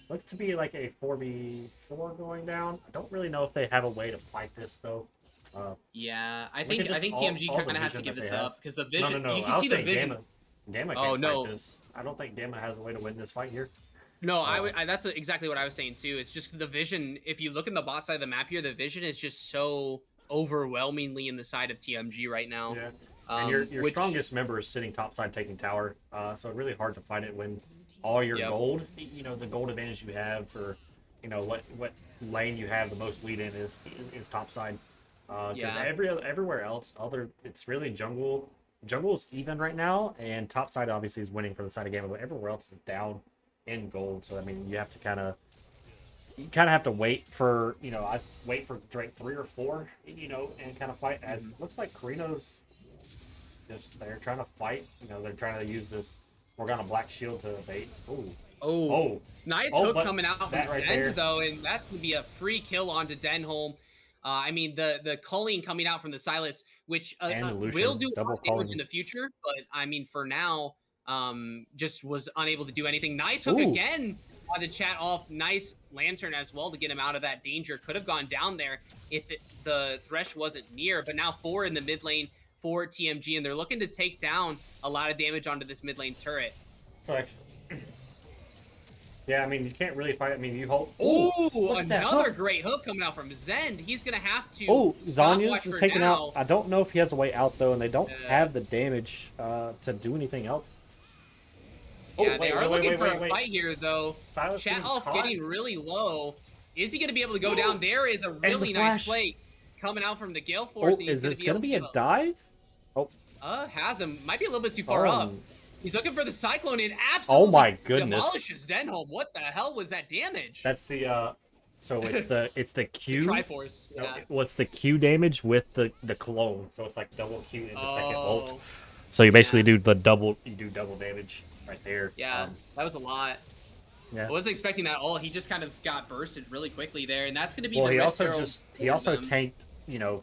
Looks to be like a 4v4 going down. I don't really know if they have a way to fight this, though. Yeah, I look at think just TMG all the kind of has to vision give that this they have. up because the No, vision, no, no. you I can was see the saying vision. Gamma Oh, can't no. fight this. I don't think Gamma has a way to win this fight here. No, that's exactly what I was saying too. It's just the vision. If you look in the bot side of the map here, the vision is just so overwhelmingly in the side of TMG right now. Yeah. And your Which, strongest member is sitting topside taking tower, so really hard to fight it when all your Yep. gold, the gold advantage you have for, what lane you have the most lead in is topside. Because Yeah. everywhere else, it's really jungle. Jungle is even right now, and topside obviously is winning for the side of Gamma, but everywhere else is down in gold. So I mean, you have to kind of have to wait for I wait for Drake 3 or 4, and kind of fight. As looks like Carino's just they're trying to fight. They're trying to use this Morgana Black Shield to evade. Ooh. Oh, nice Oh, hook but coming out from that right Zend there. though, and that's gonna be a free kill onto Denholm. I mean the culling coming out from the Silas, which And the Lucian, will do a double lot of damage culling. in the future, but I mean for now, just was unable to do anything. Nice hook Ooh. again on the chat off. Nice lantern as well to get him out of that danger. Could have gone down there if the Thresh wasn't near, but now 4 in the mid lane for TMG, and they're looking to take down a lot of damage onto this mid lane turret. So actually, yeah, I mean, you can't really fight. I mean, you hold. Oh, another great hook coming out from Zend. He's going to have to. Oh, stopwatch Zanya's is for taken now. out. I don't know if he has a way out, though, and they don't have the damage to do anything else. Yeah, they are looking for a fight here, though. Silas Chat off getting really low. Is he going to be able to go down? There is a really nice play coming out from the Gale Force. Oh, is this going to be a dive? Oh. Has him. Might be a little bit too far up. He's looking for the Cyclone and absolutely demolishes Denholm. What the hell was that damage? That's the so it's the Q. The Triforce. Yeah. No, what's the Q damage with the clone? So it's like double Q into second ult. So you basically do double damage right there. Yeah, that was a lot. Yeah. I wasn't expecting that all. He just kind of got bursted really quickly there, and that's going to be he also tanked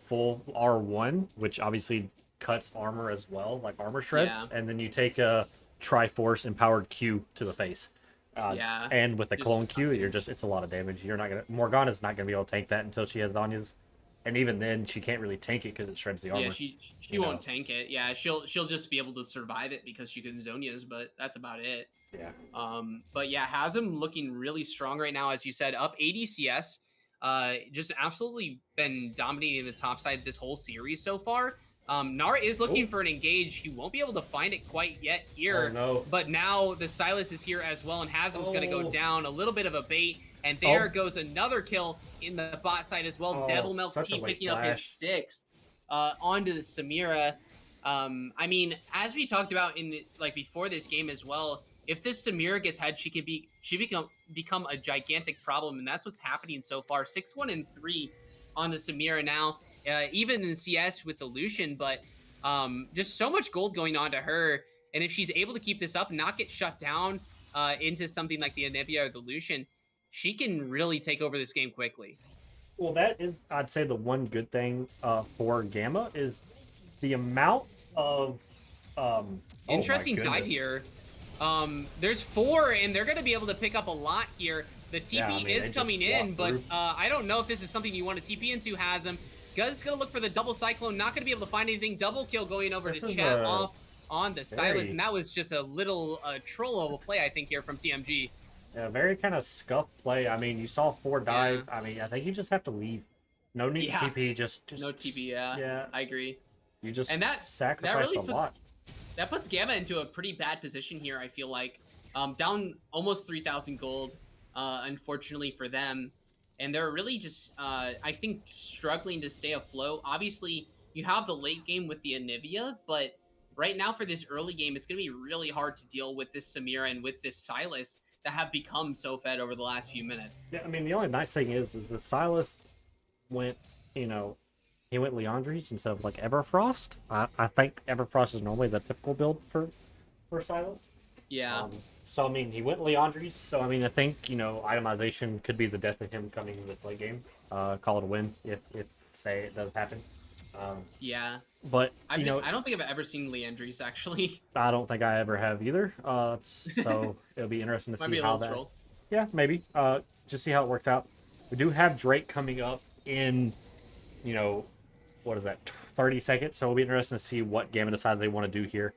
full R1, which obviously cuts armor as well, like armor shreds, and then you take a Triforce empowered Q to the face. And with the clone Q, it's a lot of damage. Morgana's not gonna be able to tank that until she has Zanya's, and even then she can't really tank it because it shreds the armor. Yeah, she won't tank it. Yeah, she'll just be able to survive it because she can Zonya's, but that's about it. Yeah. But yeah, has him looking really strong right now, as you said, up 80 CS. Just absolutely been dominating the top side this whole series so far. Nara is looking for an engage. He won't be able to find it quite yet here. Oh, no. But now the Silas is here as well, and Hasm's going to go down. A little bit of a bait, and there goes another kill in the bot side as well. Devil Milk T picking up his 6th onto the Samira. I mean, as we talked about before this game as well, if this Samira gets head, she become a gigantic problem, and that's what's happening so far. 6-1-3 on the Samira now. Even in CS with the Lucian, but just so much gold going on to her. And if she's able to keep this up and not get shut down into something like the Anivia or the Lucian, she can really take over this game quickly. Well, that is, I'd say, the one good thing for Gamma is the amount of interesting dive here. There's 4, and they're going to be able to pick up a lot here. The TP is coming in, but I don't know if this is something you want to TP into, Hasm. Guz going to look for the double Cyclone, not going to be able to find anything. Double kill going over to chat off on the Silas, and that was just a little troll of a play, I think, here from TMG. Yeah, very kind of scuffed play. I mean, you saw 4 dive. I mean, I think you just have to leave. No need to TP, just no TP, yeah. I agree. You just sacrificed really a lot. That puts Gamma into a pretty bad position here, I feel like. Down almost 3,000 gold, unfortunately for them. And they're really just, I think, struggling to stay afloat. Obviously, you have the late game with the Anivia, but right now for this early game, it's going to be really hard to deal with this Samira and with this Silas. that have become so fed over the last few minutes. Yeah, I mean, the only nice thing is that Silas went, he went Leandres instead of like Everfrost. I think Everfrost is normally the typical build for Silas. Yeah. So I mean, he went Leandres. So I mean, I think itemization could be the death of him coming in this late game. Call it a win if say it does happen. Yeah. But I don't think I've ever seen Leandres actually. I don't think I ever have either. So it'll be interesting to Might see be a how little that. troll. Yeah, maybe. Just see how it works out. We do have Drake coming up in, what is that, 30 seconds. So it'll be interesting to see what Gamma decides they want to do here.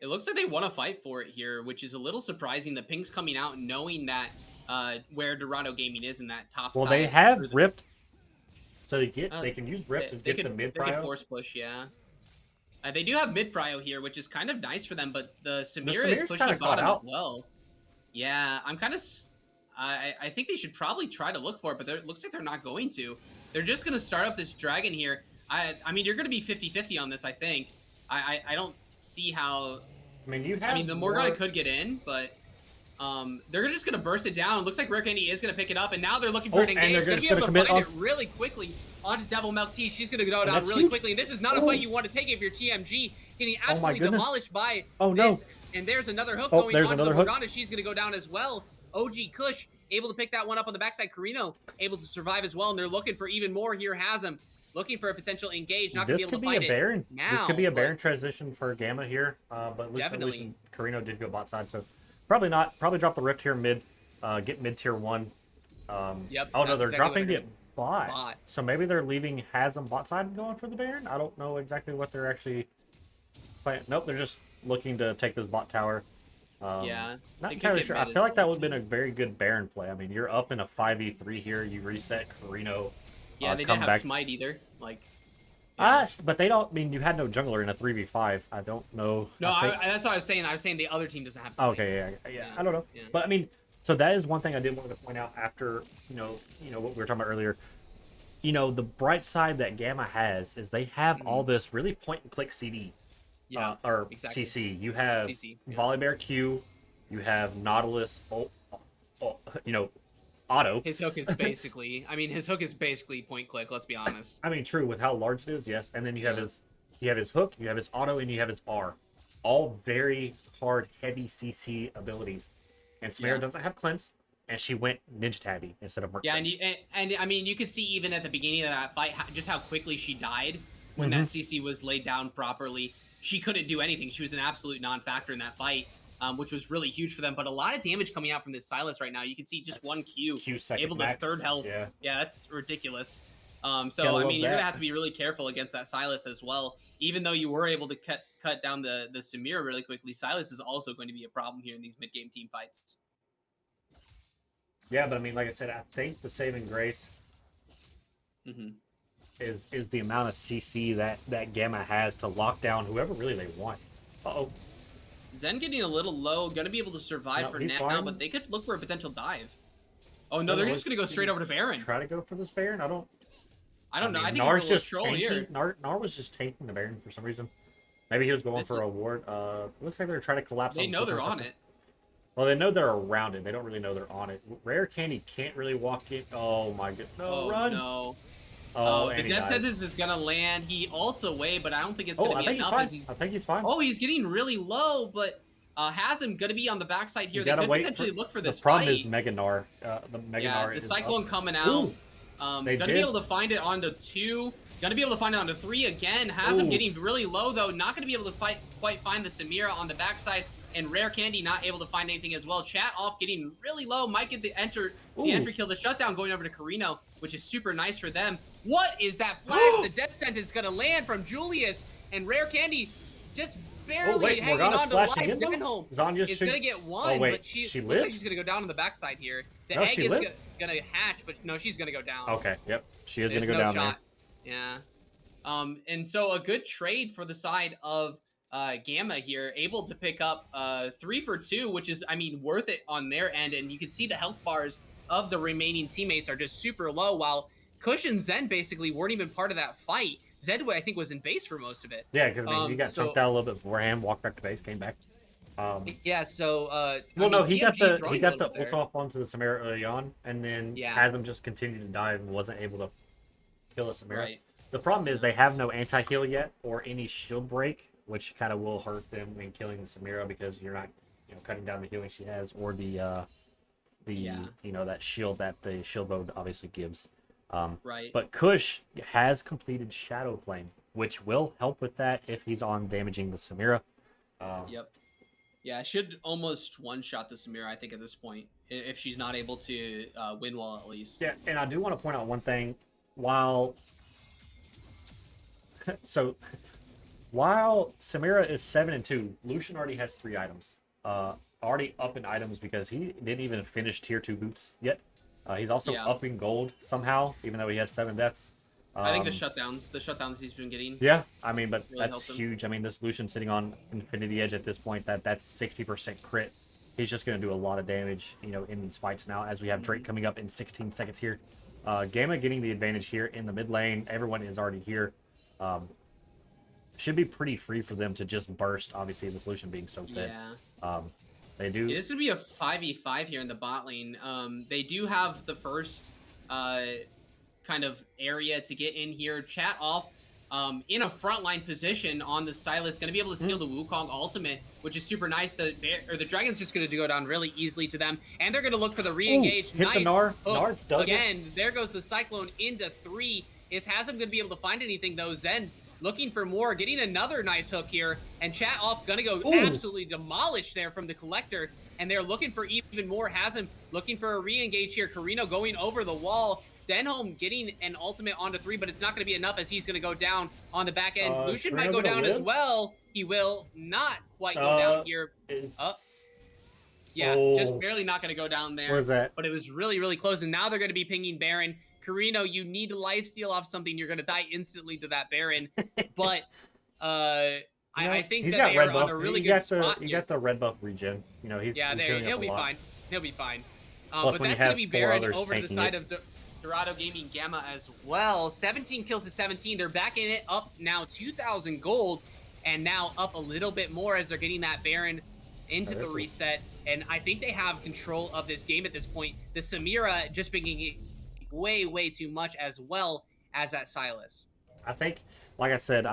It looks like they want to fight for it here, which is a little surprising. The Pink's coming out knowing that where Dorado Gaming is in that top Well, side. they have Rift, so they can use Rift to they get the mid prio. They can force push, yeah. They do have mid prio here, which is kind of nice for them, but the Samira is pushing bottom as well. Yeah, I'm kind of... I think they should probably try to look for it, but it looks like they're not going to. They're just going to start up this dragon here. I mean, you're going to be 50-50 on this, I think. I don't see how... I mean, the Morgana could get in, but they're just going to burst it down. It looks like Rare Candy is going to pick it up, and now they're looking for an engage. They're going to be able to find it really quickly onto Devil Milk Tea. She's going to go down really quickly, and this is not a fight you want to take if you're TMG. Getting absolutely demolished by this. And there's another hook going onto the Morgana. She's going to go down as well. OG Kush able to pick that one up on the backside. Carino able to survive as well, and they're looking for even more here. Hasm looking for a potential engage. Not going to be able to fight it now. This could be a Baron transition for Gamma here, but at least Carino did go bot side, so probably not. Probably drop the Rift here mid, get mid tier 1. Yep. Oh no, they're dropping it bot. So maybe they're leaving Hasm bot side and going for the Baron. I don't know exactly what they're actually playing. Nope, they're just looking to take this bot tower. Yeah. Not entirely sure. I feel like that would have been a very good Baron play. I mean, you're up in a 5v3 here. You reset Carino. Yeah, they didn't have Smite either. Like. But they don't. I mean, you had no jungler in a 3v5. I don't know. No, that's what I was saying. I was saying the other team doesn't have Smite. Okay, yeah. I don't know. Yeah. But I mean, so that is one thing I did want to point out after what we were talking about earlier. The bright side that Gamma has is they have all this really point and click CD. Yeah, or exactly. CC. You have Volibear Q, you have Nautilus, auto. His hook is basically, his hook is basically point click. Let's be honest. I mean, true with how large it is, yes. And then you have his hook, you have his auto, and you have his R. All very hard, heavy CC abilities. And Samira doesn't have cleanse, and she went Ninja Tabby instead of Merc. Yeah, and I mean, you could see even at the beginning of that fight just how quickly she died when that CC was laid down properly. She couldn't do anything. She was an absolute non-factor in that fight, which was really huge for them. But a lot of damage coming out from this Silas right now. You can see just one Q able to third health. Yeah, that's ridiculous. So, I mean, you're going to have to be really careful against that Silas as well. Even though you were able to cut down the Samira really quickly, Silas is also going to be a problem here in these mid-game team fights. Yeah, but I mean, like I said, I think the saving grace is the amount of CC that Gamma has to lock down whoever really they want. Uh-oh. Zen getting a little low, going to be able to survive for now, but they could look for a potential dive. Oh, no, they're just going to go straight over to Baron. Try to go for this Baron? I don't know. I think Nar's it's a just troll here. Nar was just tanking the Baron for some reason. Maybe he was going for a ward. Looks like they're trying to collapse. They know they're on it. Well, they know they're around it. They don't really know they're on it. Rare Candy can't really walk in. Oh my god! No, run! No. Oh, the death sentence is gonna land. He ults away, but I don't think it's gonna be enough. I think he's fine. Oh, he's getting really low, but has him gonna be on the backside here. They could potentially look for this. The problem is Meganar. The Meganar is Cyclone coming out. Gonna be able to find it onto 2. Gonna be able to find it onto 3 again. Has him getting really low though. Not gonna be able to quite find the Samira on the backside. And Rare Candy not able to find anything as well. Chat off getting really low. Might get the entry kill. The shutdown going over to Carino, which is super nice for them. What is that flash? The death sentence gonna land from Julius, and Rare Candy just barely hanging on to life. Denholm is gonna get one, but she looks like she's gonna go down on the backside here. The egg is gonna hatch, but no, she's gonna go down. Okay, yep, she is gonna go down there. Yeah. And so a good trade for the side of Gamma here, able to pick up 3 for 2, which is, worth it on their end. And you can see the health bars of the remaining teammates are just super low, while Kush and Zen basically weren't even part of that fight. Zed, I think, was in base for most of it. Yeah, because he got choked out a little bit beforehand, walked back to base, came back. Yeah, so I Well, no, mean he got TMG the throwing a little bit ult there. off onto the Samira early on, and then Yeah, Hasm just continued to dive and wasn't able to kill the Samira. right. The problem is they have no anti-heal yet or any shield break, which kind of will hurt them in killing the Samira because you're not, cutting down the healing she has or Yeah, that shield that the shield mode obviously gives. right. But Kush has completed Shadow Flame, which will help with that if he's on damaging the Samira. Um, Yep. Yeah, I should almost one-shot the Samira, I think, at this point, if she's not able to win well at least. yeah, and I do want to point out one thing. While so while Samira is 7-2, Lucian already has 3 items. Already up in items because he didn't even finish tier 2 boots yet. He's also Yeah. up in gold somehow, even though he has 7 deaths. I think Um, the shutdowns he's been getting yeah, I mean, but really that's helped him. huge. I mean, this Lucian sitting on Infinity Edge at this point, that's 60% crit. He's just going to do a lot of damage, in these fights now. As we have Drake coming up in 16 seconds here, Gamma getting the advantage here in the mid lane. Everyone is already here. Um, should be pretty free for them to just burst. Obviously, the solution being so fit. Yeah. They do. It is going to be a 5v5 here in the bot lane. They do have the first kind of area to get in here. Chat off in a frontline position on the Sylas. Going to be able to steal the Wukong ultimate, which is super nice. The Dragon's just going to go down really easily to them. And they're going to look for the re-engage. Hit Nice the Gnar. hook. Gnar does Again, there goes the Cyclone into 3. Is Hasm going to be able to find anything, though? Zen looking for more, getting another nice hook here, and Chat off gonna go absolutely demolished there from the Collector, and they're looking for even more. Hasm looking for a re-engage here. Carino going over the wall. Denholm getting an ultimate onto 3, but it's not going to be enough as he's going to go down on the back end. Lucian might go down as well. He will not quite go down here. Yeah, just barely not going to go down there. Where's that? But it was really, really close, and now they're going to be pinging Baron. Carino, you need to lifesteal off something. You're going to die instantly to that Baron. But I think that they are on a really good spot. You got the red buff regen. He's he'll be fine. He'll be fine. Plus, but that's going to be Baron over to the side of Dorado Gaming Gamma as well. 17 kills to 17. They're backing it up now 2,000 gold, and now up a little bit more as they're getting that Baron into the reset. And I think they have control of this game at this point. The Samira just being way, way too much, as well as that Sylas. I think, like I said,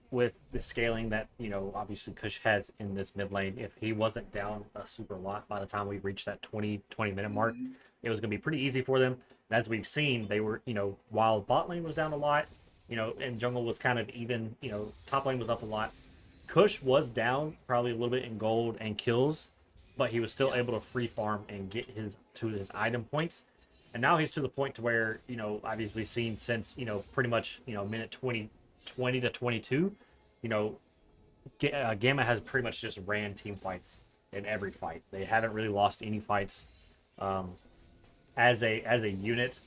with the scaling that, obviously Kush has in this mid lane, if he wasn't down a super lot by the time we reached that 20-minute mark, it was going to be pretty easy for them. And as we've seen, they were, while bot lane was down a lot, and jungle was kind of even, top lane was up a lot. Kush was down probably a little bit in gold and kills, but he was still able to free farm and get his item points. And now he's to the point to where, obviously seen since, pretty much, minute 20 to 22, Gamma has pretty much just ran team fights in every fight. They haven't really lost any fights as a unit.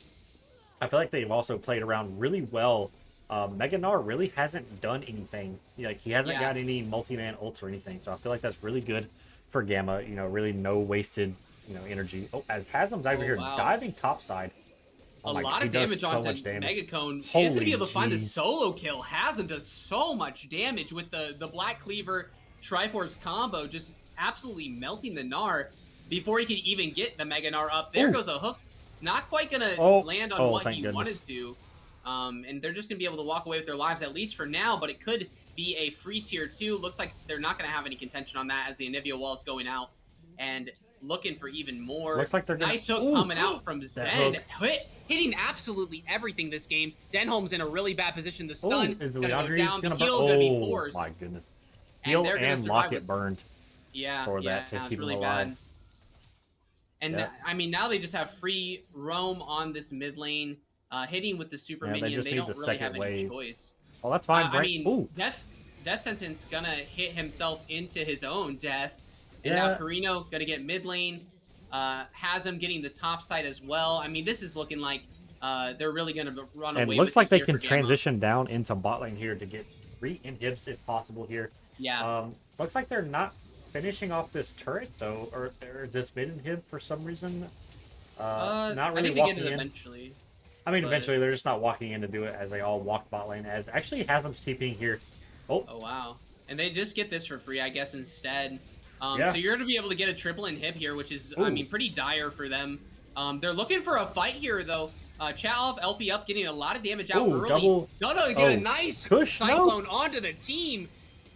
I feel like they've also played around really well. Mega Gnar really hasn't done anything. Like, he hasn't got any multi-man ults or anything. So I feel like that's really good for Gamma. Really no wasted energy. As Haslam's over here diving topside. A lot of damage onto Megacone. He's going to be able to find the solo kill. Haslam does so much damage with the Black Cleaver Triforce combo, just absolutely melting the Gnar before he can even get the Mega Gnar up. There goes a hook. Not quite going to land on what he wanted to. And they're just going to be able to walk away with their lives, at least for now, but it could be a free tier 2. Looks like they're not going to have any contention on that as the Anivia wall is going out. And looking for even more. Looks like they're nice hook coming out from Zen. Hitting absolutely everything this game. Denholm's in a really bad position. The stun is going to go down. The heal going to be forced. Oh my goodness. Heal and Locket burned. Yeah, for that to keep really him alive. Bad. And I mean, now they just have free roam on this mid lane, hitting with the super minion. They don't really have any choice. Oh, that's fine. I mean, Death Sentence gonna hit himself into his own death. And now Carino gonna get mid lane. Hasm getting the top side as well. I mean, this is looking like they're really gonna run away. It looks like they can transition down into bot lane here to get 3 inhibs if possible here. Yeah. Looks like they're not finishing off this turret though, or this mid inhib for some reason. Not really walking in. Eventually. I mean, eventually they're just not walking in to do it as they all walk bot lane. As actually Haslam's TPing here. Oh wow. And they just get this for free, I guess, instead. Yeah. So you're going to be able to get a triple inhib here, which is, Ooh. I mean, pretty dire for them. They're looking for a fight here, though. Chat off, LP up, getting a lot of damage out Ooh, early. double. Gonna get a Oh, nice Kush, no. cyclone onto the team.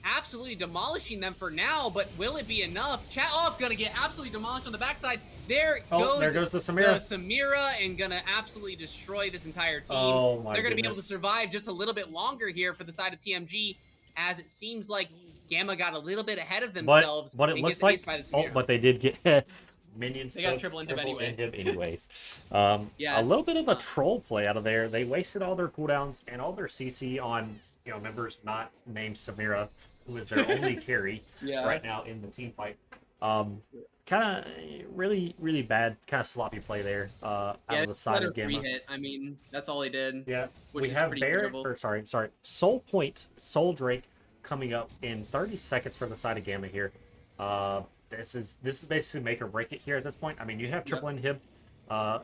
Absolutely demolishing them for now, but will it be enough? Chat off, gonna get absolutely demolished on the backside. There There goes the Samira. Samira, and gonna absolutely destroy this entire team. Oh my They're gonna be able to goodness. survive just a little bit longer here for the side of TMG, as it seems like Gamma got a little bit ahead of themselves. But it and looks gets like aced by the Samira. but they did get minions. They got took triple inhib anyway. anyways. Yeah. A little bit of a troll play out of there. They wasted all their cooldowns and all their CC on members not named Samira, who is their only carry right now in the team fight. Kind of really bad, kind of sloppy play there out of the side of Gamma. Hit. I mean, that's all he did. Yeah, which we is have pretty Barrett, terrible. or sorry, Soul Point, Soul Drake coming up in 30 seconds for the side of Gamma here. This is basically make or break it here at this point. I mean, you have triple inhib,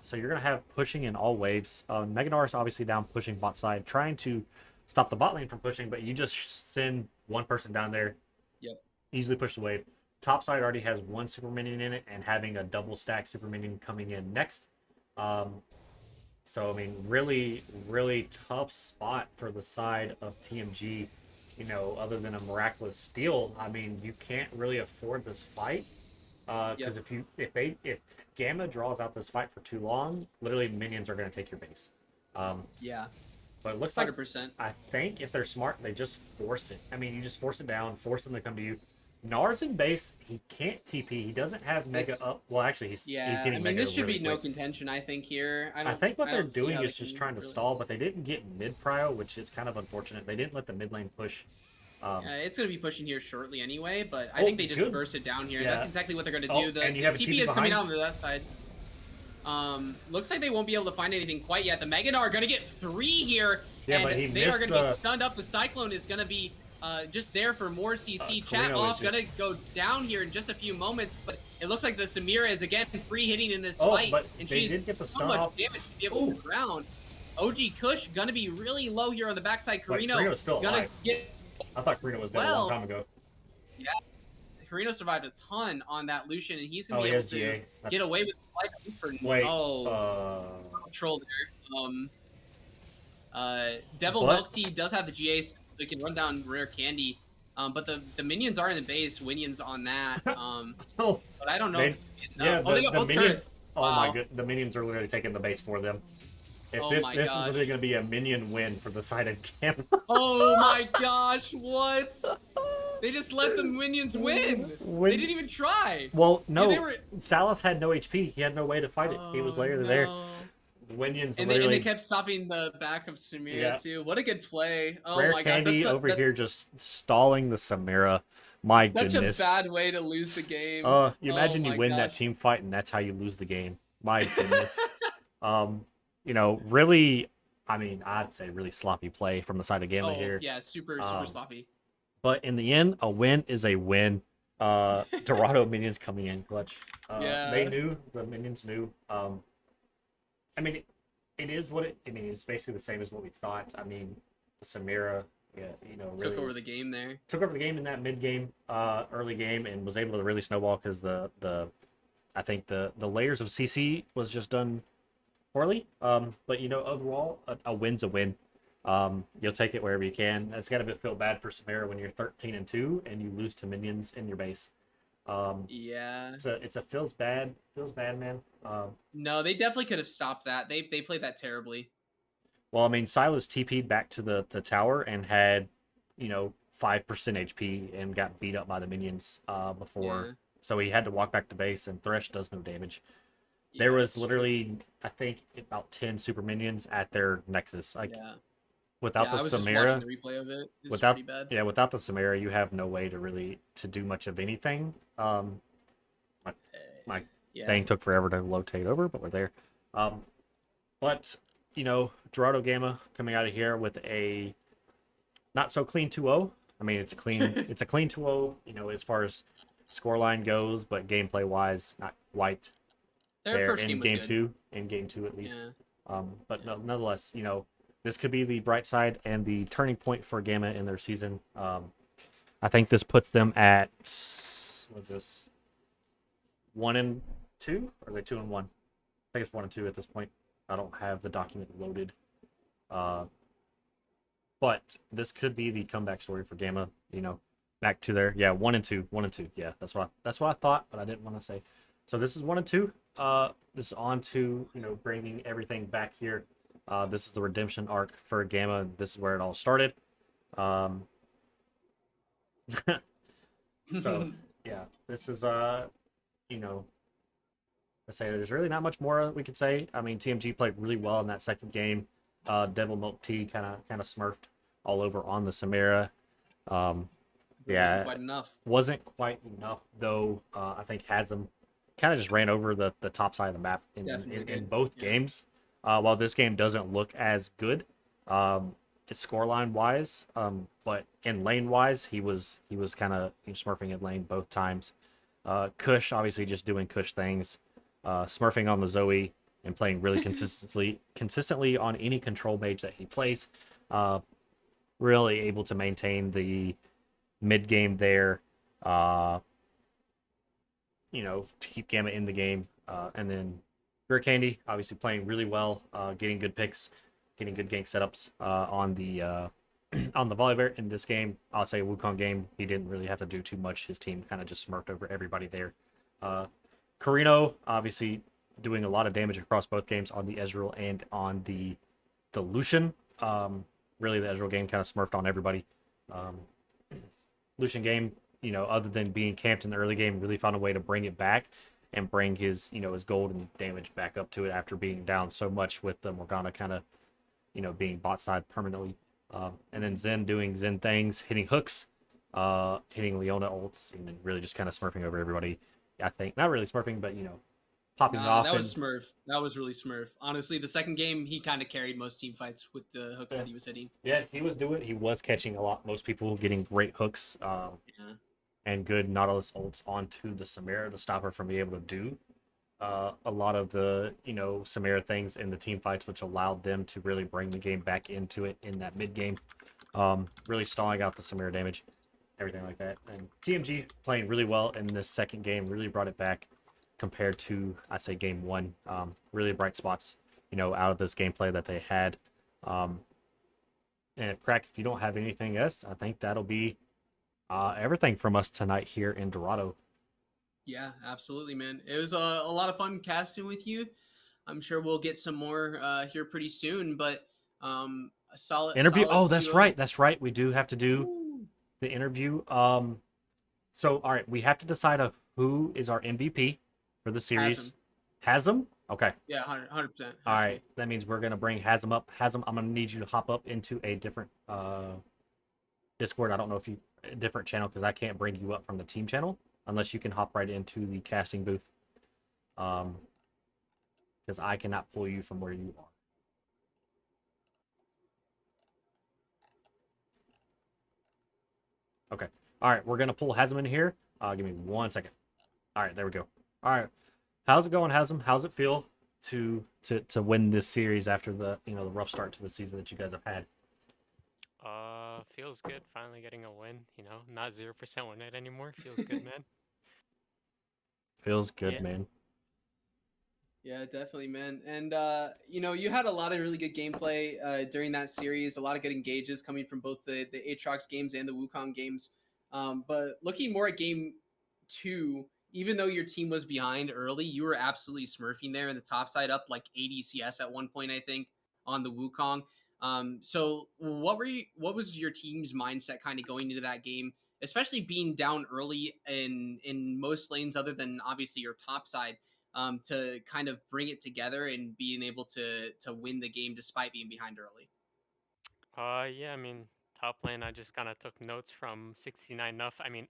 so you're gonna have pushing in all waves. Meganar is obviously down pushing bot side, trying to stop the bot lane from pushing, but you just send one person down there. Yep. Easily push the wave. Top side already has one super minion in it, and having a double stack super minion coming in next. So I mean, really tough spot for the side of TMG. Other than a miraculous steal, I mean, you can't really afford this fight. Because if Gamma draws out this fight for too long, literally minions are going to take your base. Yeah. But it looks 100%. like, I think if they're smart, they just force it. I mean, you just force it down, force them to come to you. Nars in base, he can't TP. He doesn't have Mega up. Well, actually, he's getting Mega this should really be no quick. contention, I think, here. I think what they're doing is just trying to stall, but they didn't get mid prio, which is kind of unfortunate. They didn't let the mid lane push. It's going to be pushing here shortly anyway, but I think they just burst it down here. Yeah. That's exactly what they're going to do. The TP is coming out on that side. Looks like they won't be able to find anything quite yet. The Meganar are going to get 3 here. Yeah, and but they are going to be stunned up. The Cyclone is going to be just there for more CC. Chat off, going to go down here in just a few moments, but it looks like the Samira is again free hitting in this fight. But and they she's did get the so much damage to be able to ground. OG Kush going to be really low here on the backside. Carino still going to alive. get... I thought Carino was dead a long time ago. Yeah, Carino survived a ton on that Lucian, and he's going to be able to get away with life for troll there. Devil Milk Tea does have the GA, so he can run down rare candy. But the minions are in the base, Winions on that. But I don't know if it's enough. Yeah, they got both turrets. Oh my god, the minions are literally taking the base for them. This is literally going to be a minion win for the side of Gamma. Oh my gosh, what? They just let the minions win. They didn't even try. Well, no. Salas had no HP. He had no way to fight it. He was literally there. The minions and they kept stopping the back of Samira too. What a good play. Oh Rare my gosh. Candy over here just stalling the Samira. My goodness. Such a bad way to lose the game. You imagine you win that team fight and that's how you lose the game. My goodness. Really, I mean, I'd say really sloppy play from the side of Gamma here. Yeah, super sloppy. But in the end, a win is a win. Dorado minions coming in clutch. They knew, the minions knew. I mean, it is what it. I mean, it's basically the same as what we thought. I mean, Samira, really took over the game there. Took over the game in that mid game, early game, and was able to really snowball because I think the layers of CC was just done poorly. But overall, a win's a win. You'll take it wherever you can. It's got to feel bad for Samira when you're 13-2 and you lose to minions in your base. It's a feels bad, man. No, they definitely could have stopped that. They played that terribly. Well, I mean, Silas TP'd back to the tower and had 5% HP and got beat up by the minions before, so he had to walk back to base. And Thresh does no damage. There was literally, I think, about 10 super minions at their nexus. Without the Samira, the replay of it. Without the Samira, you have no way to do much of anything. My thing took forever to rotate over, but we're there. But Dorado Gamma coming out of here with a not so clean 2-0. I mean, it's clean. It's a clean 2-0. As far as scoreline goes, but gameplay wise, not quite. Their first game was game good. in game 2 at least. But nonetheless, this could be the bright side and the turning point for Gamma in their season. I think this puts them at was this 1-2, or are they 2-1? I think it's 1-2 at this point. I don't have the document loaded. But this could be the comeback story for Gamma. Back to there. Yeah, 1-2, 1-2. Yeah, that's what I thought, but I didn't want to say. So this is 1-2. This is on to bringing everything back here. This is the redemption arc for Gamma. This is where it all started. So yeah, this is let's say there's really not much more we could say. I mean, TMG played really well in that second game. Devil Milk Tea kind of smurfed all over on the Samara. Yeah, wasn't quite enough though. I think Hasm kind of just ran over the top side of the map in both games. While this game doesn't look as good, scoreline wise, but in lane wise, he was kind of smurfing in lane both times. Kush obviously just doing Kush things, smurfing on the Zoe and playing really consistently on any control mage that he plays. Really able to maintain the mid game there, to keep Gamma in the game. And then Beer Candy obviously playing really well, getting good picks, getting good gank setups on the on the Volibear in this game. I'll say Wukong game, he didn't really have to do too much. His team kind of just smurfed over everybody there. Carino obviously doing a lot of damage across both games on the Ezreal and on the Lucian. Really, the Ezreal game kind of smurfed on everybody. Lucian game, other than being camped in the early game, really found a way to bring it back and bring his, his gold and damage back up to it after being down so much with the Morgana kind of, being bot side permanently. And then Zen doing Zen things, hitting hooks, hitting Leona ults, and then really just kind of smurfing over everybody. I think not really smurfing, but popping off. That was Smurf. That was really Smurf. Honestly, the second game he kind of carried most team fights with the hooks that he was hitting. Yeah, he was catching a lot. Most people getting great hooks. And good Nautilus ults onto the Samara to stop her from being able to do a lot of the Samara things in the team fights, which allowed them to really bring the game back into it in that mid game. Really stalling out the Samara damage, everything like that. And TMG playing really well in this second game, really brought it back compared to, I say, game one. Really bright spots, out of this gameplay that they had. And Crack, if you don't have anything else, I think that'll be everything from us tonight here in Dorado. Yeah, absolutely, man. It was a lot of fun casting with you. I'm sure we'll get some more here pretty soon, but a solid interview. Solid that's right. That's right. We do have to do the interview. So all right, we have to decide of who is our MVP for the series. Hasm? Okay. Yeah, 100%. All right, that means we're gonna bring Hasm up. Hasm, I'm gonna need you to hop up into a different Discord. I don't know if you different channel because I can't bring you up from the team channel unless you can hop right into the casting booth. Because I cannot pull you from where you are. Okay. All right, we're gonna pull Hasm in here. Give me 1 second. All right, there we go. All right, how's it going, Hasm? How's it feel to win this series after the the rough start to the season that you guys have had? Feels good. Finally getting a win. Not 0% win rate anymore. Feels good, man. Feels good, man. Yeah, definitely, man. And you had a lot of really good gameplay during that series. A lot of good engages coming from both the Aatrox games and the Wukong games. But looking more at game 2, even though your team was behind early, you were absolutely smurfing there in the top side, up like 80 CS at one point, I think, on the Wukong. So what was your team's mindset kind of going into that game, especially being down early in most lanes other than obviously your top side, to kind of bring it together and being able to win the game despite being behind early? Yeah, I mean, top lane, I just kind of took notes from 69 Nuff. I mean,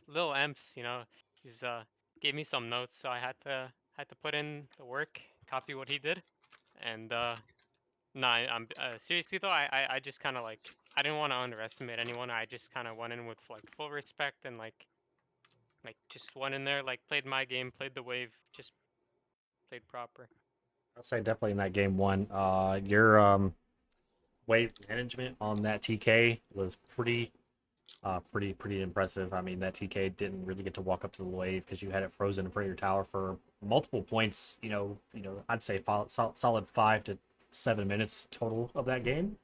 Lil Emps, he's gave me some notes, so I had to put in the work, copy what he did, and I'm seriously though, I just kind of like I didn't want to underestimate anyone. I just kind of went in with like full respect and like just went in there, like played my game, played the wave, just played proper. I'll say definitely in that game one. Your wave management on that TK was pretty Pretty impressive. I mean, that TK didn't really get to walk up to the wave because you had it frozen in front of your tower for multiple points. I'd say solid 5 to 7 minutes total of that game.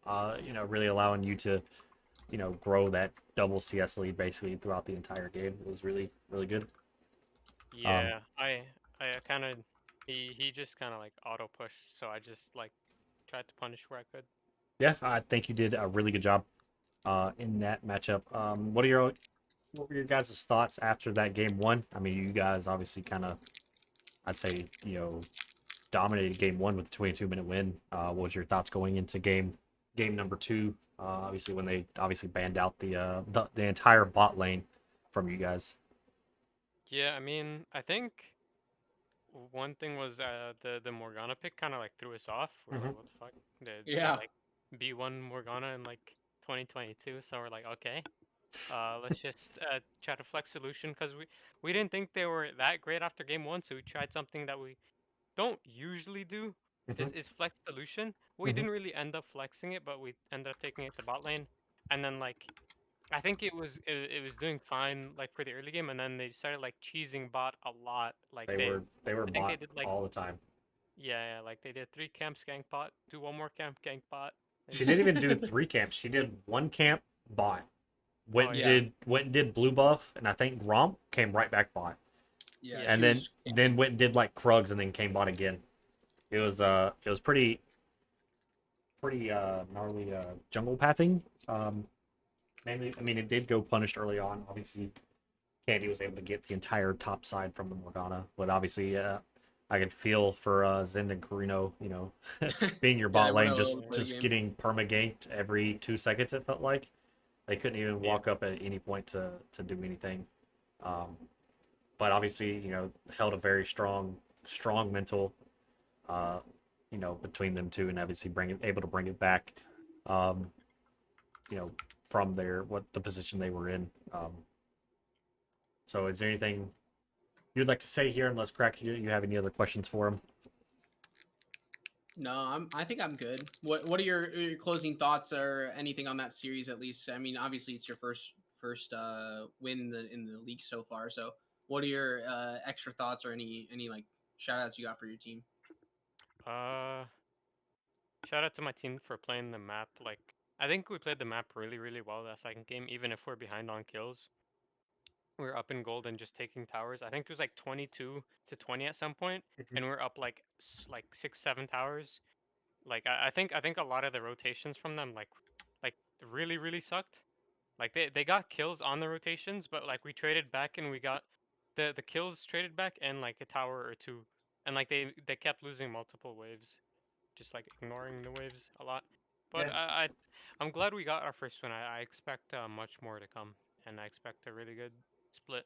Really allowing you to grow that double CS lead basically throughout the entire game. It was really really good. Um, Yeah, I kind of he just kind of like auto pushed, so I just like tried to punish where I could. yeah, I think you did a really good job in that matchup. What were your guys' thoughts after that game one? I mean, you guys obviously kind of, I'd say, dominated game one with a 22-minute win. What was your thoughts going into game number two? Obviously, when they obviously banned out the entire bot lane from you guys. Yeah, I mean, I think one thing was the Morgana pick kind of like threw us off. We're like, Hmm. what the fuck? They got Yeah. like B1 Morgana in like 2022, so we're like, okay, let's just try to flex solution because we didn't think they were that great after game one, so we tried something that we don't usually do Hmm. is flex solution. We Hmm. didn't really end up flexing it, but we ended up taking it to bot lane, and then like I think it was doing fine like for the early game, and then they started like cheesing bot a lot. Like They were I think they bot did like all the time. yeah, like they did 3 camps gank bot, do one more camp gank bot. They She just didn't even do 3 camps. She did 1 camp bot. oh yeah, Yeah. Went and did blue buff, and I think Gromp came right back bot, Yeah. yeah, and She then was. then went and did like Krugs, and then came bot again. It was pretty gnarly jungle pathing. Mainly, I mean, it did go punished early on. Obviously, Candy was able to get the entire top side from the Morgana, but obviously, I could feel for Zen and Carino, being your Yeah, they bot went lane, a just little play just game. getting perma ganked every 2 seconds. It felt like they couldn't even yeah. walk up at any point to do anything. Um, but obviously, held a very strong mental, uh, between them two, and obviously able to bring it back. Um, you know, from what the position they were in. So is there anything you'd like to say here? Unless Crack, you have any other questions for him? No, I think I'm good. What are your closing thoughts or anything on that series at least? I mean, obviously it's your first win in the league so far. So, what are your extra thoughts or any like shout outs you got for your team? Uh, Shout out to my team for playing the map. Like I think we played the map really well that second game, even if we're behind on kills. We were up in gold and just taking towers. I think it was like 22 to 20 at some point, Mhm. and we are up like like 6 7 towers. Like I think a lot of the rotations from them like really sucked. Like they got kills on the rotations, but like we traded back and we got the kills traded back and like a tower or two, and like they kept losing multiple waves, just like ignoring the waves a lot. But Yeah, I'm glad we got our first win. I expect much more to come, and I expect a really good split.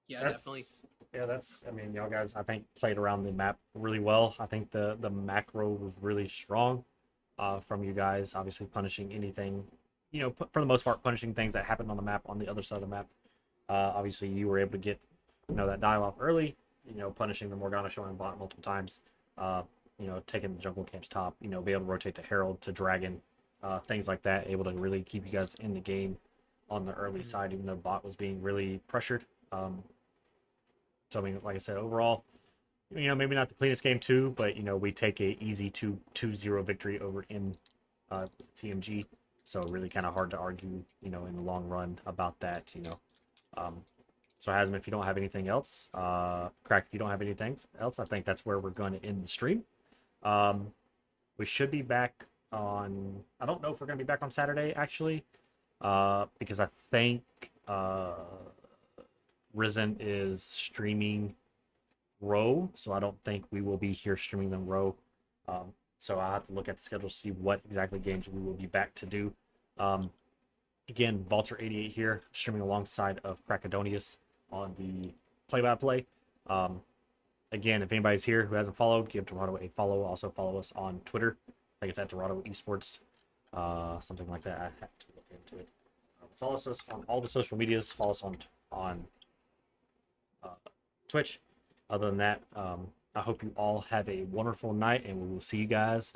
Yeah, definitely. that's that's. I mean, y'all guys, I think played around the map really well. I think the macro was really strong from you guys. Obviously, punishing anything, for the most part, punishing things that happened on the map on the other side of the map. Obviously, you were able to get that dial off early. Punishing the Morgana showing bot multiple times. Uh, taking the jungle camps top. Be able to rotate to Herald to Dragon, things like that. Able to really keep you guys in the game on the early Mhm. side, even though bot was being really pressured. So I mean, like I said, overall, maybe not the cleanest game too, but we take a easy 2-0 victory over in TMG. So really kind of hard to argue, in the long run about that. Um, so Hasm, if you don't have anything else, Crack, if you don't have anything else, I think that's where we're going to end the stream. Um, we should be back on. I don't know if we're going to be back on Saturday actually, because I think Risen is streaming Row, so I don't think we will be here streaming them Row. So I'll have to look at the schedule to see what exactly games we will be back to do. Um, Again, Valter88 here, streaming alongside of Krakadonius on the play-by-play. Um, Again, if anybody's here who hasn't followed, give Dorado a follow. Also follow us on Twitter. I think it's at Dorado Esports, something like that. I have to look into it. Follow us on all the social medias. Follow us on uh, Twitch. Other than that, I hope you all have a wonderful night, and we will see you guys